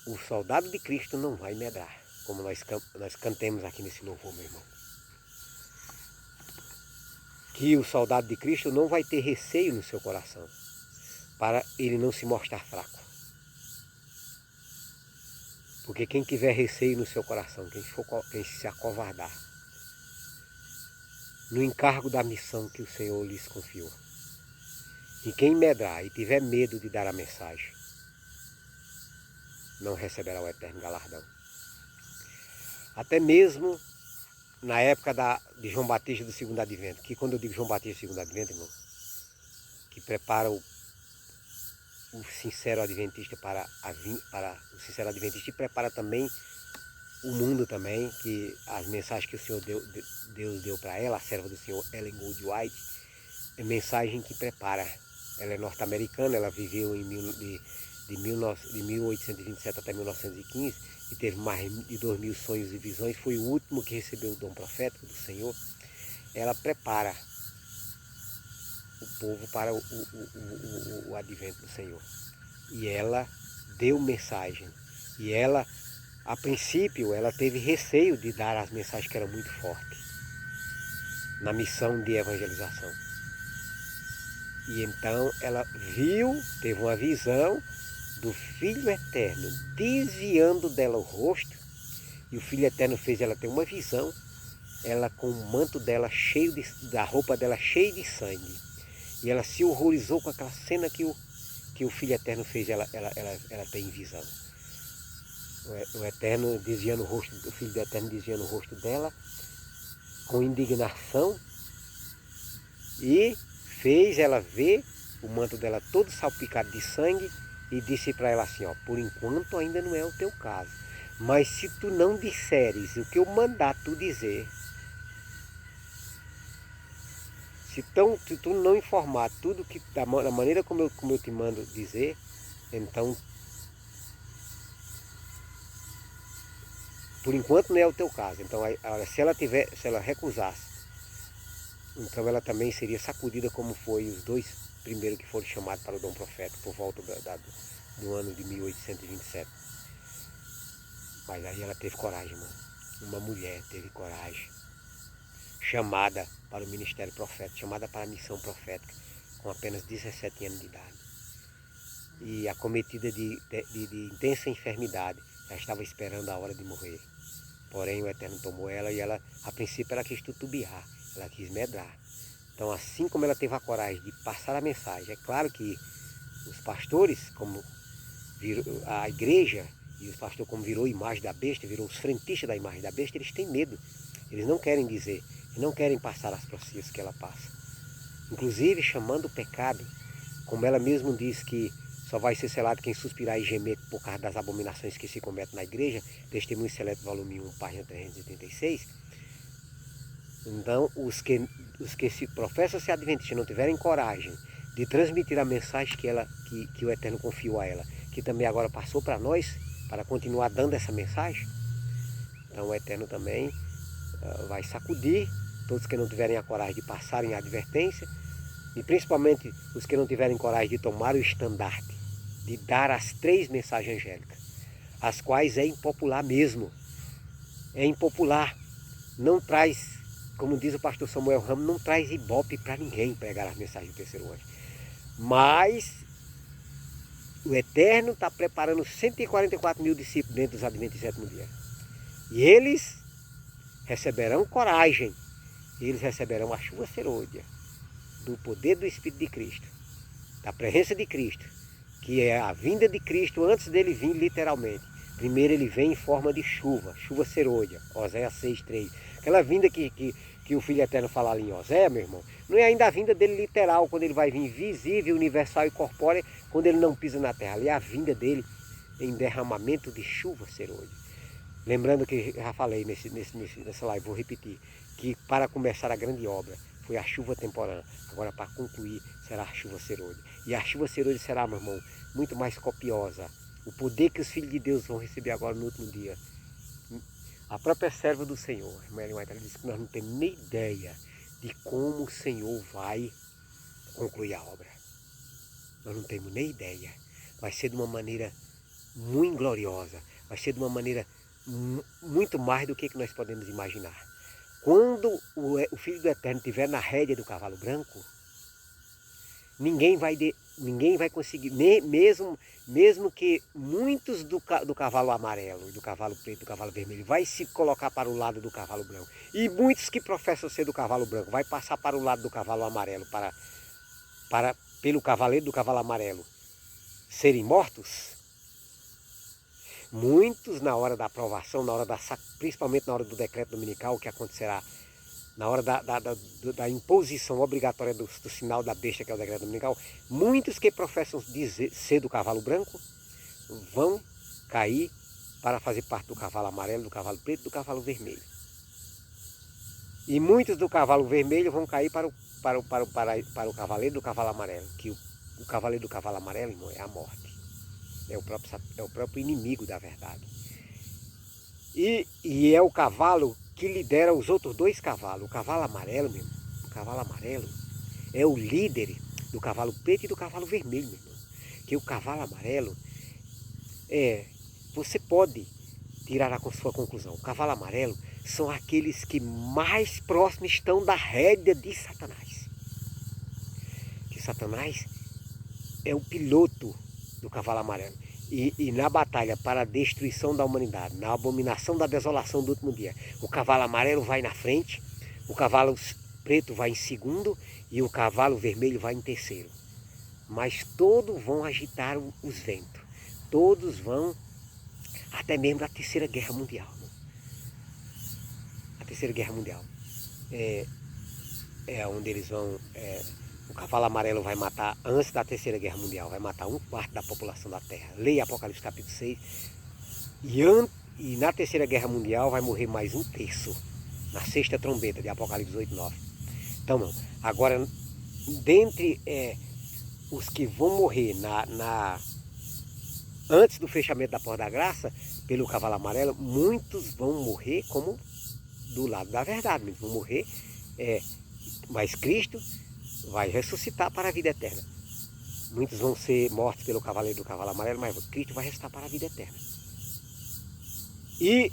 o soldado de Cristo não vai medrar, como nós cantemos aqui nesse louvor, meu irmão. Que o soldado de Cristo não vai ter receio no seu coração, para ele não se mostrar fraco. Porque quem tiver receio no seu coração, quem se acovardar, no encargo da missão que o Senhor lhes confiou, e quem medrar e tiver medo de dar a mensagem, não receberá o eterno galardão. Até mesmo na época de João Batista do segundo advento, que quando eu digo João Batista do segundo advento, irmão, que prepara o sincero adventista para o sincero adventista, e prepara também o mundo também, que as mensagens que o Senhor Deus deu para ela, a serva do Senhor Ellen Gold White, é mensagem que prepara. Ela é norte-americana, ela viveu de 1827 até 1915 e teve mais de 2.000 sonhos e visões, foi o último que recebeu o dom profético do Senhor. Ela prepara o povo para o advento do Senhor. E ela deu mensagem. E ela, a princípio, ela teve receio de dar as mensagens que eram muito fortes na missão de evangelização. E então ela teve uma visão do Filho Eterno desviando dela o rosto, e o Filho Eterno fez ela ter uma visão, ela com o manto dela da roupa dela cheio de sangue, e ela se horrorizou com aquela cena que o Filho Eterno fez ela ter em visão. O Eterno desviando o rosto, o Filho do Eterno desviando o rosto dela com indignação, e fez ela ver o manto dela todo salpicado de sangue, e disse para ela assim, ó: por enquanto ainda não é o teu caso, mas se tu não disseres o que eu mandar tu dizer, se tu não informar tudo da maneira como eu te mando dizer, então por enquanto não é o teu caso. Então se ela recusasse, então ela também seria sacudida, como foi os 2 primeiros que foram chamados para o dom profético por volta do ano de 1827. Mas aí ela teve coragem, mano. Uma mulher teve coragem, chamada para o ministério profético, chamada para a missão profética, com apenas 17 anos de idade. E acometida de intensa enfermidade, já estava esperando a hora de morrer. Porém o Eterno tomou ela, e ela, a princípio, ela quis tutubiar, ela quis medrar. Então, assim como ela teve a coragem de passar a mensagem, é claro que os pastores, como a igreja, e os pastores, como virou a imagem da besta, virou os frentistas da imagem da besta, eles têm medo. Eles não querem dizer, não querem passar as profecias que ela passa. Inclusive chamando o pecado, como ela mesma diz que só vai ser selado quem suspirar e gemer por causa das abominações que se cometem na igreja, Testemunho Seleto, volume 1, página 386. Então, os que se professam ser adventistas e não tiverem coragem de transmitir a mensagem que o Eterno confiou a ela, que também agora passou para nós, para continuar dando essa mensagem, então o Eterno também vai sacudir todos que não tiverem a coragem de passarem a advertência, e principalmente os que não tiverem coragem de tomar o estandarte, de dar as 3 mensagens angélicas, as quais é impopular mesmo. É impopular. Não traz, como diz o pastor Samuel Ramos, não traz ibope para ninguém pregar as mensagens do terceiro anjo. Mas o Eterno está preparando 144 mil discípulos dentro dos Adventistas do sétimo dia. E eles receberão coragem. Eles receberão a chuva serôdia do poder do Espírito de Cristo, da presença de Cristo, que é a vinda de Cristo antes dele vir literalmente. Primeiro ele vem em forma de chuva, chuva serôdia, Oséias 6:3. Aquela vinda que o Filho Eterno fala ali em Oséias, meu irmão, não é ainda a vinda dele literal, quando ele vai vir visível, universal e corpórea, quando ele não pisa na terra. Ali é a vinda dele em derramamento de chuva serôdia. Lembrando que já falei nessa live, vou repetir, que para começar a grande obra foi a chuva temporã, agora para concluir será a chuva serôdia. E a chuva serôdia será, meu irmão, muito mais copiosa. O poder que os filhos de Deus vão receber agora no último dia. A própria serva do Senhor, a irmã Ellen White, ela disse que nós não temos nem ideia de como o Senhor vai concluir a obra. Nós não temos nem ideia. Vai ser de uma maneira muito gloriosa, vai ser de uma maneira muito mais do que nós podemos imaginar. Quando o Filho do Eterno estiver na rédea do cavalo branco, ninguém vai conseguir, mesmo que muitos do cavalo amarelo, do cavalo preto, do cavalo vermelho, vai se colocar para o lado do cavalo branco. E muitos que professam ser do cavalo branco, vai passar para o lado do cavalo amarelo, pelo cavaleiro do cavalo amarelo serem mortos. Muitos na hora da aprovação, principalmente na hora do decreto dominical, que acontecerá na hora da imposição obrigatória do sinal da besta, que é o decreto dominical, muitos que professam ser do cavalo branco vão cair para fazer parte do cavalo amarelo, do cavalo preto, do cavalo vermelho. E muitos do cavalo vermelho vão cair para o cavaleiro do cavalo amarelo, que o cavaleiro do cavalo amarelo, irmão, é a morte. É o próprio inimigo da verdade. E é o cavalo que lidera os outros 2 cavalos. O cavalo amarelo, meu irmão, o cavalo amarelo é o líder do cavalo preto e do cavalo vermelho, meu irmão. Que o cavalo amarelo você pode tirar a sua conclusão. O cavalo amarelo são aqueles que mais próximos estão da rédea de Satanás. Que Satanás é o piloto do cavalo amarelo. E na batalha para a destruição da humanidade, na abominação da desolação do último dia, o cavalo amarelo vai na frente, o cavalo preto vai em segundo e o cavalo vermelho vai em terceiro. Mas todos vão agitar os ventos. Todos vão, até mesmo da Terceira Guerra Mundial. A Terceira Guerra Mundial é onde eles vão... O cavalo amarelo vai matar, antes da Terceira Guerra Mundial, vai matar 1/4 da população da Terra. Leia Apocalipse capítulo 6. E na Terceira Guerra Mundial vai morrer mais 1/3. Na 6ª trombeta de Apocalipse 8:9. Então, agora, dentre os que vão morrer antes do fechamento da Porta da Graça, pelo cavalo amarelo, muitos vão morrer como do lado da verdade. Vão morrer, mas Cristo vai ressuscitar para a vida eterna. Muitos vão ser mortos pelo cavaleiro do cavalo amarelo, mas Cristo vai ressuscitar para a vida eterna. E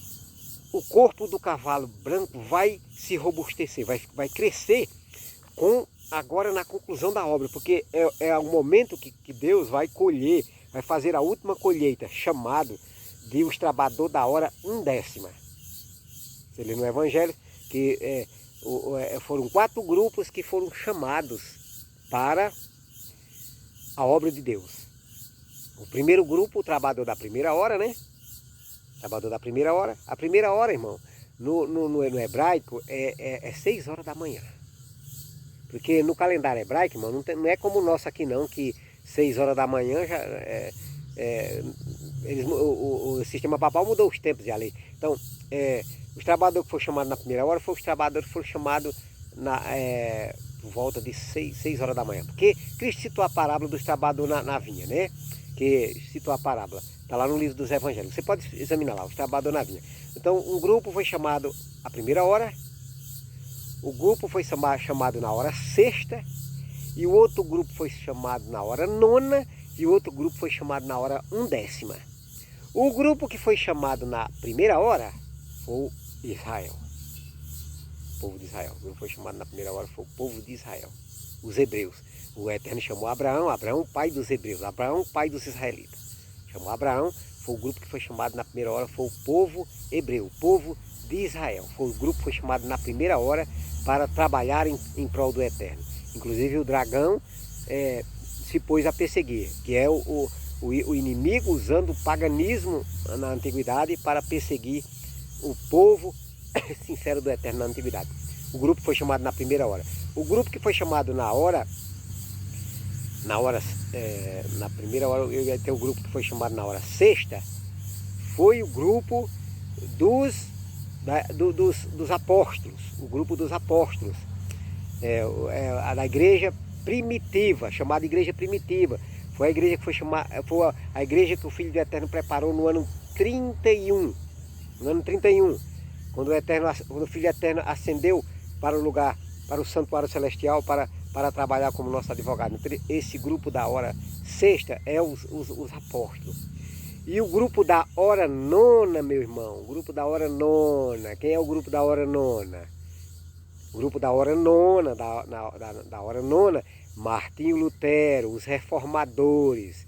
o corpo do cavalo branco vai se robustecer, vai crescer agora na conclusão da obra, porque é o momento que Deus vai colher, vai fazer a última colheita, chamado de os trabalhadores da hora 1/10. Você lê no Evangelho que foram 4 grupos que foram chamados para a obra de Deus. O primeiro grupo, o trabalhador da primeira hora, né? Trabalhador da primeira hora. A primeira hora, irmão, no hebraico é 6 horas da manhã. Porque no calendário hebraico, irmão, não é como o nosso aqui não, que 6 horas da manhã já o sistema papal mudou os tempos de lei. Então, os trabalhadores que foram chamados na primeira hora foram os trabalhadores que foram chamados por volta de 6 horas da manhã. Porque Cristo citou a parábola dos trabalhadores na vinha, né? Que citou a parábola. Está lá no livro dos Evangelhos. Você pode examinar lá, os trabalhadores na vinha. Então, um grupo foi chamado à primeira hora, O grupo foi chamado na hora sexta, e o outro grupo foi chamado na hora nona, e o outro grupo foi chamado na hora undécima. O grupo que foi chamado na primeira hora foi o Israel. O povo de Israel. O grupo foi chamado na primeira hora foi o povo de Israel. Os hebreus. O Eterno chamou Abraão, Abraão pai dos hebreus, Abraão pai dos israelitas. Chamou Abraão, foi o grupo que foi chamado na primeira hora, foi o povo hebreu, o povo de Israel. Foi o grupo que foi chamado na primeira hora para trabalhar em prol do Eterno. Inclusive o dragão se pôs a perseguir, que é o inimigo usando o paganismo na antiguidade para perseguir o povo sincero do Eterno na antiguidade. O grupo foi chamado na primeira hora. O grupo que foi chamado na primeira hora, eu ia ter o grupo que foi chamado na hora sexta, foi o grupo dos apóstolos, o grupo dos apóstolos, da igreja primitiva, chamada igreja primitiva. Foi a igreja que foi a igreja que o Filho do Eterno preparou no ano 31. No ano 31, quando o Filho do Eterno ascendeu para o lugar, para o santuário celestial, para trabalhar como nosso advogado. Esse grupo da hora sexta é os apóstolos. E o grupo da hora nona, meu irmão, o grupo da hora nona, quem é o grupo da hora nona? O grupo da hora nona, da hora nona, Martinho Lutero, os reformadores,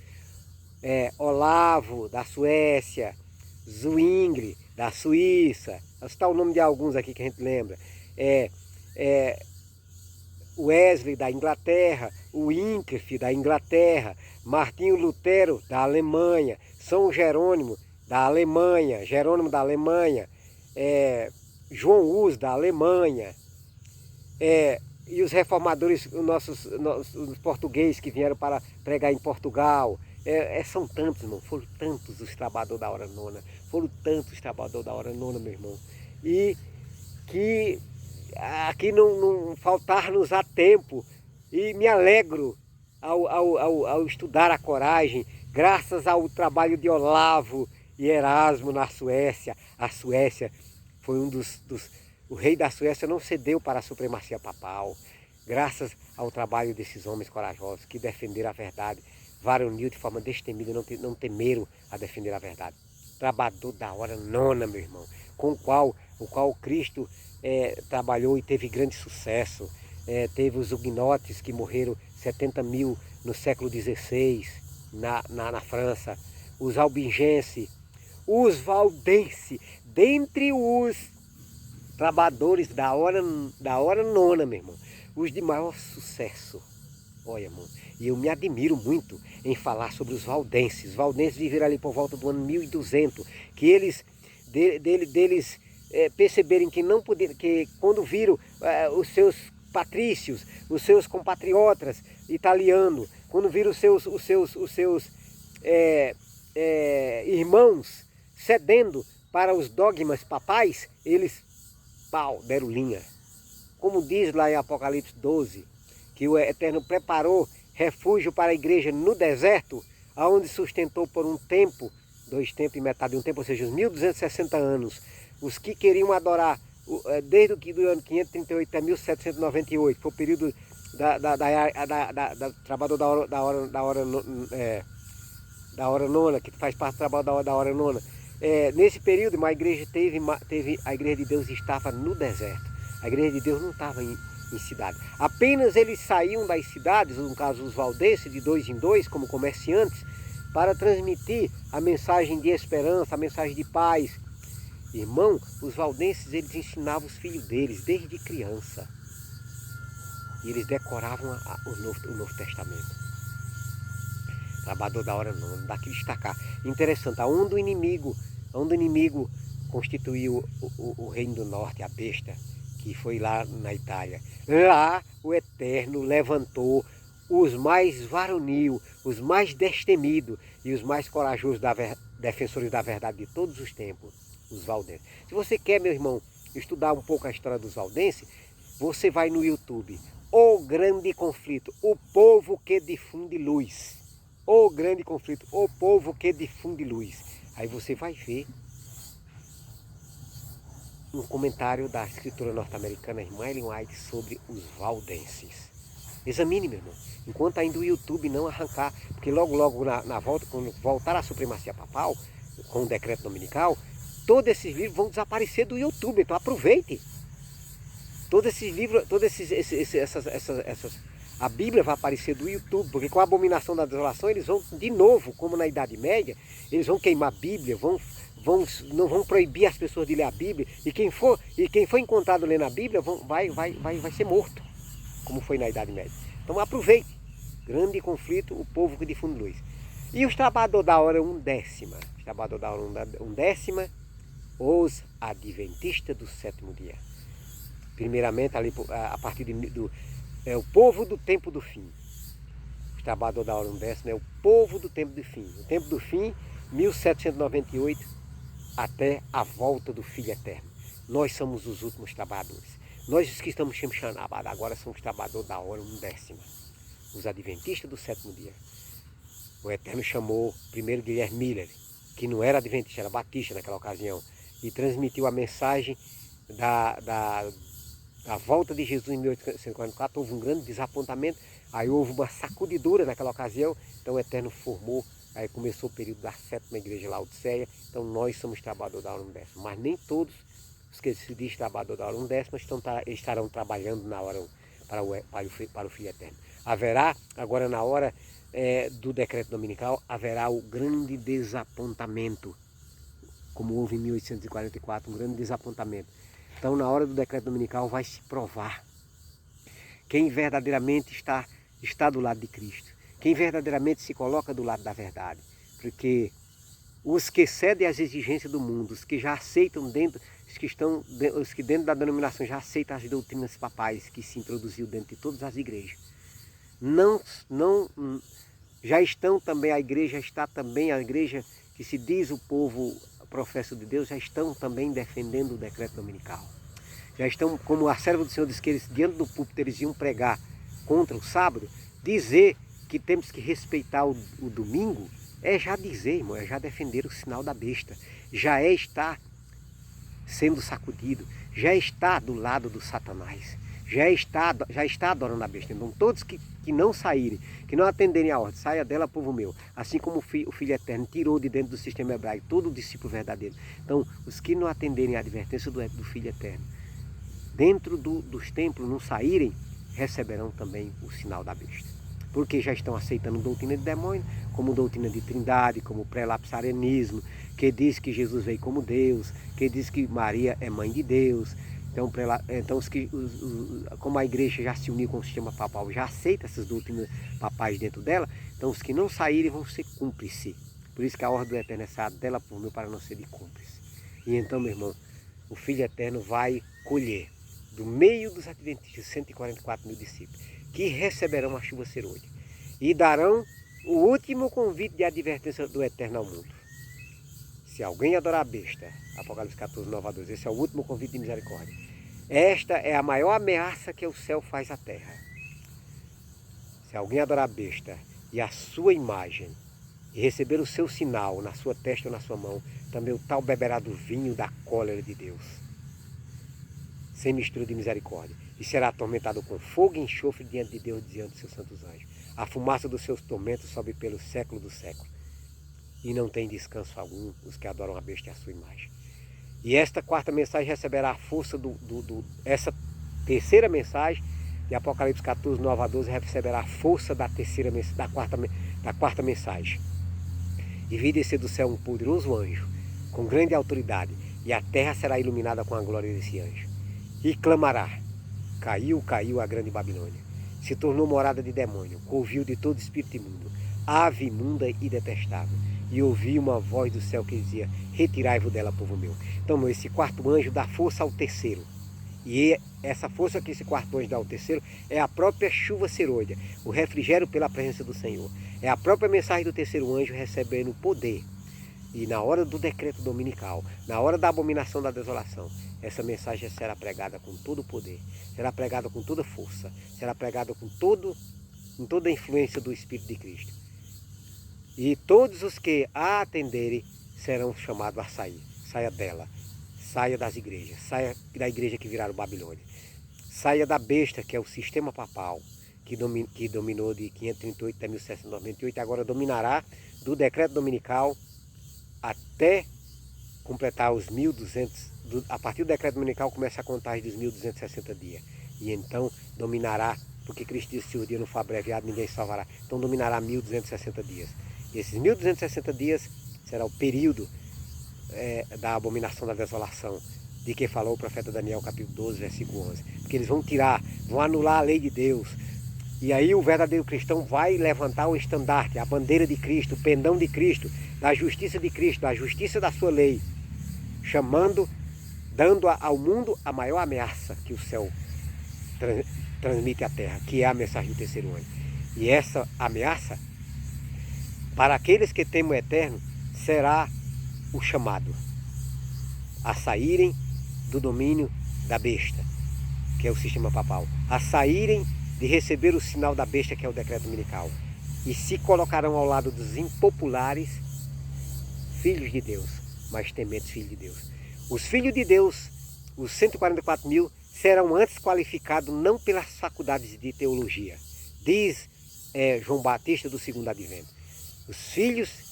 Olavo da Suécia, Zwingli da Suíça, está o nome de alguns aqui que a gente lembra, Wesley da Inglaterra, o Wycliffe da Inglaterra, Martinho Lutero da Alemanha, São Jerônimo da Alemanha, João Hus da Alemanha, e os reformadores, os portugueses que vieram para pregar em Portugal. São tantos, irmão, foram tantos os trabalhadores da hora nona, meu irmão, e que aqui não faltar-nos a tempo, e me alegro ao estudar a coragem, graças ao trabalho de Olavo e Erasmo na Suécia. A Suécia foi o rei da Suécia não cedeu para a supremacia papal, graças ao trabalho desses homens corajosos que defenderam a verdade, varonil de forma destemida, não temeram a defender a verdade. Trabalhador da hora nona, meu irmão, com o qual Cristo trabalhou e teve grande sucesso. Teve os huguenotes que morreram 70 mil no século XVI na França, os albingenses, os valdenses, dentre os trabalhadores da hora nona, meu irmão, os de maior sucesso. Olha, irmão, e eu me admiro muito em falar sobre os valdenses. Os valdenses viveram ali por volta do ano 1200, que eles perceberem que não poderiam, que quando viram os seus patrícios, os seus compatriotas italianos, quando viram os seus irmãos cedendo para os dogmas papais, eles deram linha. Como diz lá em Apocalipse 12, que o Eterno preparou refúgio para a igreja no deserto, aonde sustentou por um tempo, 2 tempos e metade de um tempo, ou seja, os 1260 anos, os que queriam adorar, desde do ano 538 a 1798, foi o período trabalhador da hora nona, que faz parte do trabalho da hora nona. Nesse período, a igreja a igreja de Deus estava no deserto. A igreja de Deus não estava em cidade. Apenas eles saíam das cidades, no caso os valdenses, de 2 em 2, como comerciantes, para transmitir a mensagem de esperança, a mensagem de paz. Irmão, os valdenses, eles ensinavam os filhos deles desde criança. E eles decoravam o Novo Testamento. Trabalhador da hora não dá que destacar. Interessante, aonde o inimigo constituiu o reino do norte, a besta, que foi lá na Itália. Lá o Eterno levantou os mais varonil, os mais destemidos e os mais corajosos defensores da verdade de todos os tempos, os valdenses. Se você quer, meu irmão, estudar um pouco a história dos valdenses, você vai no YouTube. O grande conflito, o povo que difunde luz. O grande conflito, o povo que difunde luz. Aí você vai ver um comentário da escritora norte-americana irmã Ellen White sobre os valdenses. Examine, meu irmão, enquanto ainda o YouTube não arrancar, porque logo na volta, quando voltar a supremacia papal, com o decreto dominical, todos esses livros vão desaparecer do YouTube, então aproveite. Todos esses livros, a Bíblia vai aparecer do YouTube, porque com a abominação da desolação eles vão, de novo, como na Idade Média, eles vão queimar a Bíblia, não vão proibir as pessoas de ler a Bíblia, e quem for encontrado lendo a Bíblia vai ser morto, como foi na Idade Média. Então aproveite, grande conflito, o povo que difunde luz. E os trabalhadores da hora 1/10, os trabalhadores da hora 1/10, os adventistas do sétimo dia. Primeiramente, ali, a partir é o povo do tempo do fim. Os trabalhadores da hora 1/10 é o povo do tempo do fim. O tempo do fim, 1798, até a volta do Filho Eterno. Nós somos os últimos trabalhadores. Nós os que estamos chamando agora somos os trabalhadores da hora 1/10. Os adventistas do sétimo dia. O Eterno chamou primeiro Guilherme Miller, que não era adventista, era batista naquela ocasião, e transmitiu a mensagem da volta de Jesus em 1844. Houve um grande desapontamento, aí houve uma sacudidura naquela ocasião, então o Eterno formou, aí começou o período da sétima igreja Laodiceia. Então nós somos trabalhadores da hora 1/10, mas nem todos os que se diz trabalhador da hora 1/10 estarão trabalhando na hora para o Filho Eterno. Haverá, agora na hora do decreto dominical, haverá o grande desapontamento, como houve em 1844, um grande desapontamento. Então, na hora do decreto dominical, vai se provar quem verdadeiramente está do lado de Cristo, quem verdadeiramente se coloca do lado da verdade. Porque os que cedem às exigências do mundo, os que já aceitam os que dentro da denominação já aceitam as doutrinas papais que se introduziu dentro de todas as igrejas, já estão também, a igreja que se diz o povo professo de Deus, já estão também defendendo o decreto dominical. Já estão, como a serva do Senhor disse que eles, diante do púlpito, eles iam pregar contra o sábado, dizer que temos que respeitar o domingo, é já dizer, irmão, é já defender o sinal da besta, já é estar sendo sacudido, já está do lado do Satanás, já está adorando a besta. Então todos que não saírem, que não atenderem a ordem, saia dela, povo meu, assim como o Filho Eterno tirou de dentro do sistema hebraico todo o discípulo verdadeiro. Então os que não atenderem a advertência do Filho Eterno, dentro dos templos não saírem, receberão também o sinal da besta. Porque já estão aceitando doutrina de demônio, como doutrina de trindade, como pré-lapsarianismo, que diz que Jesus veio como Deus, que diz que Maria é mãe de Deus. Então como a igreja já se uniu com o sistema papal, já aceita essas doutrinas papais dentro dela, então os que não saírem vão ser cúmplices. Por isso que a ordem do Eterno é sair dela por mim para não ser de cúmplice. E então, meu irmão, o Filho Eterno vai colher do meio dos adventistas 144 mil discípulos, que receberão a chuva serôdia e darão o último convite de advertência do Eterno ao mundo. Se alguém adorar a besta, Apocalipse 14, 9-12, esse é o último convite de misericórdia. Esta é a maior ameaça que o céu faz à terra. Se alguém adorar a besta e a sua imagem, e receber o seu sinal na sua testa ou na sua mão, também o tal beberá do vinho da cólera de Deus, sem mistura de misericórdia, e será atormentado com fogo e enxofre diante de Deus, diante dos seus santos anjos. A fumaça dos seus tormentos sobe pelo século do século, e não tem descanso algum os que adoram a besta e a sua imagem. E esta quarta mensagem receberá a força essa terceira mensagem de Apocalipse 14, 9-12, receberá a força da quarta mensagem. E vi descer do céu um poderoso anjo, com grande autoridade, e a terra será iluminada com a glória desse anjo. E clamará: caiu, caiu a grande Babilônia, se tornou morada de demônio, covil de todo espírito imundo, ave imunda e detestável. E ouvi uma voz do céu que dizia: retirai-vos dela, povo meu. Então, esse quarto anjo dá força ao terceiro. E essa força que esse quarto anjo dá ao terceiro é a própria chuva serôdia, o refrigério pela presença do Senhor. É a própria mensagem do terceiro anjo recebendo poder. E na hora do decreto dominical, na hora da abominação da desolação, essa mensagem será pregada com todo o poder, será pregada com toda força, será pregada com toda a influência do Espírito de Cristo. E todos os que a atenderem serão chamados a sair. Saia dela. Saia das igrejas, saia da igreja que viraram Babilônia. Saia da besta, que é o sistema papal, que dominou de 538 até 1798, agora dominará do decreto dominical até completar os 1200, a partir do decreto dominical começa a contagem dos 1260 dias. E então dominará, porque Cristo disse, se o dia não for abreviado, ninguém salvará. Então dominará 1260 dias. E esses 1260 dias será o período da abominação da desolação, de que falou o profeta Daniel, capítulo 12, versículo 11. Porque eles vão anular a lei de Deus. E aí o verdadeiro cristão vai levantar o estandarte, a bandeira de Cristo, o pendão de Cristo, da justiça de Cristo, da justiça da sua lei, dando ao mundo a maior ameaça que o céu transmite à terra, que é a mensagem do terceiro anjo. E essa ameaça, para aqueles que temem o eterno, será o chamado a saírem do domínio da besta, que é o sistema papal, a saírem de receber o sinal da besta, que é o decreto dominical, e se colocarão ao lado dos impopulares, filhos de Deus, mas tementes filhos de Deus. Os filhos de Deus, os 144 mil, serão antes qualificados não pelas faculdades de teologia, diz João Batista do segundo advento. Os filhos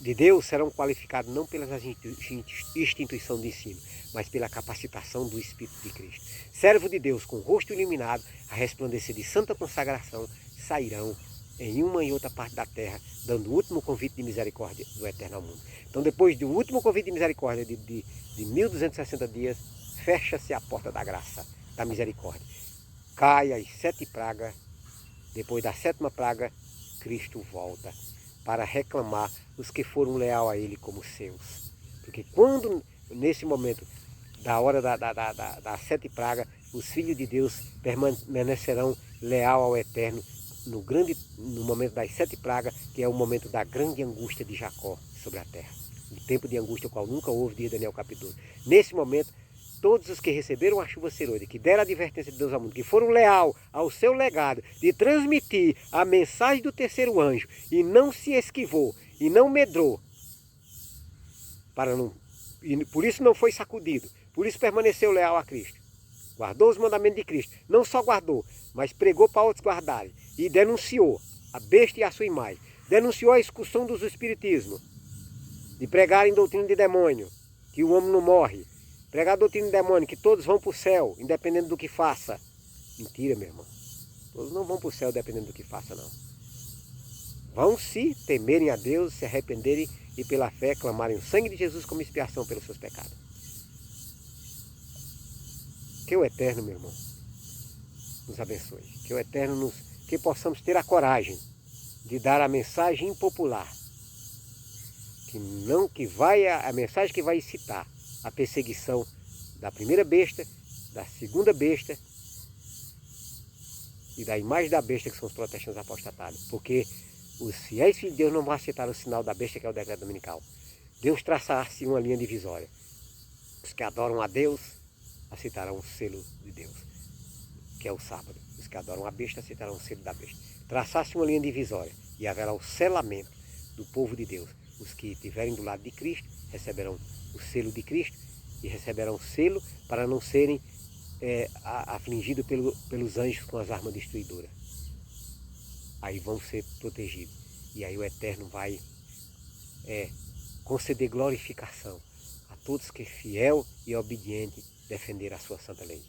de Deus serão qualificados não pelas instituições de ensino, mas pela capacitação do Espírito de Cristo. Servo de Deus com o rosto iluminado, a resplandecer de santa consagração, sairão em uma e outra parte da terra, dando o último convite de misericórdia do eterno ao mundo. Então, depois do último convite de misericórdia de 1260 dias, fecha-se a porta da graça, da misericórdia. Cai as 7 pragas, depois da 7ª praga, Cristo volta para reclamar os que foram leais a Ele como seus. Porque quando, nesse momento, da hora das 7 pragas, os filhos de Deus permanecerão leal ao Eterno no momento das 7 pragas, que é o momento da grande angústia de Jacó sobre a terra. O tempo de angústia, o qual nunca houve, diz Daniel capítulo 12. Nesse momento, todos os que receberam a chuva serôdia, que deram a advertência de Deus ao mundo, que foram leal ao seu legado de transmitir a mensagem do terceiro anjo e não se esquivou e não medrou, e por isso não foi sacudido, por isso permaneceu leal a Cristo, guardou os mandamentos de Cristo, não só guardou, mas pregou para outros guardarem e denunciou a besta e a sua imagem, denunciou a excursão dos espiritismos, de pregarem doutrina de demônio, que o homem não morre, pregar a doutrina de demônio, que todos vão para o céu, independente do que faça. Mentira, meu irmão. Todos não vão para o céu dependendo do que faça, não. Vão se temerem a Deus, se arrependerem e pela fé clamarem o sangue de Jesus como expiação pelos seus pecados. Que o Eterno, meu irmão, nos abençoe. Que o Eterno que possamos ter a coragem de dar a mensagem impopular. A mensagem que vai incitar a perseguição da primeira besta, da segunda besta e da imagem da besta, que são os protestantes apostatados. Porque os fiéis filhos de Deus não vão aceitar o sinal da besta, que é o decreto dominical. Deus traçar-se uma linha divisória. Os que adoram a Deus aceitarão o selo de Deus, que é o sábado. Os que adoram a besta aceitarão o selo da besta. Traçar-se uma linha divisória e haverá o selamento do povo de Deus. Os que estiverem do lado de Cristo receberão o selo de Cristo e receberão o selo para não serem afligidos pelos anjos com as armas destruidoras. Aí vão ser protegidos. E aí o Eterno vai conceder glorificação a todos que fiel e obediente defender a sua santa lei.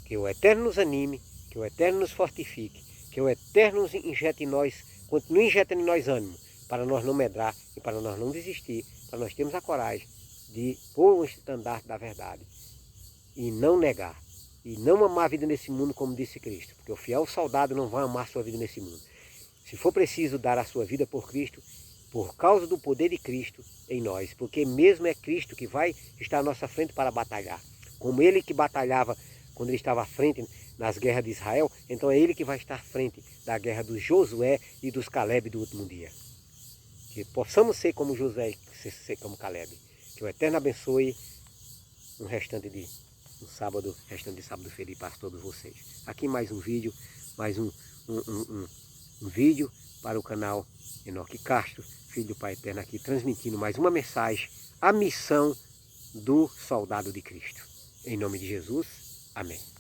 Que o Eterno nos anime, que o Eterno nos fortifique, que o Eterno nos injete em nós, continue injetando em nós ânimo, para nós não medrar e para nós não desistir, para nós termos a coragem de pôr um estandarte da verdade e não negar, e não amar a vida nesse mundo como disse Cristo, porque o fiel soldado não vai amar a sua vida nesse mundo. Se for preciso dar a sua vida por Cristo, por causa do poder de Cristo em nós, porque mesmo é Cristo que vai estar à nossa frente para batalhar, como Ele que batalhava quando Ele estava à frente nas guerras de Israel, então é Ele que vai estar à frente da guerra dos Josué e dos Caleb do último dia. Que possamos ser como Josué e ser como Caleb. Que o Eterno abençoe um restante de sábado feliz para todos vocês. Aqui mais um vídeo, mais um vídeo para o canal Enoque Castro, Filho do Pai Eterno, aqui transmitindo mais uma mensagem, a missão do soldado de Cristo. Em nome de Jesus, amém.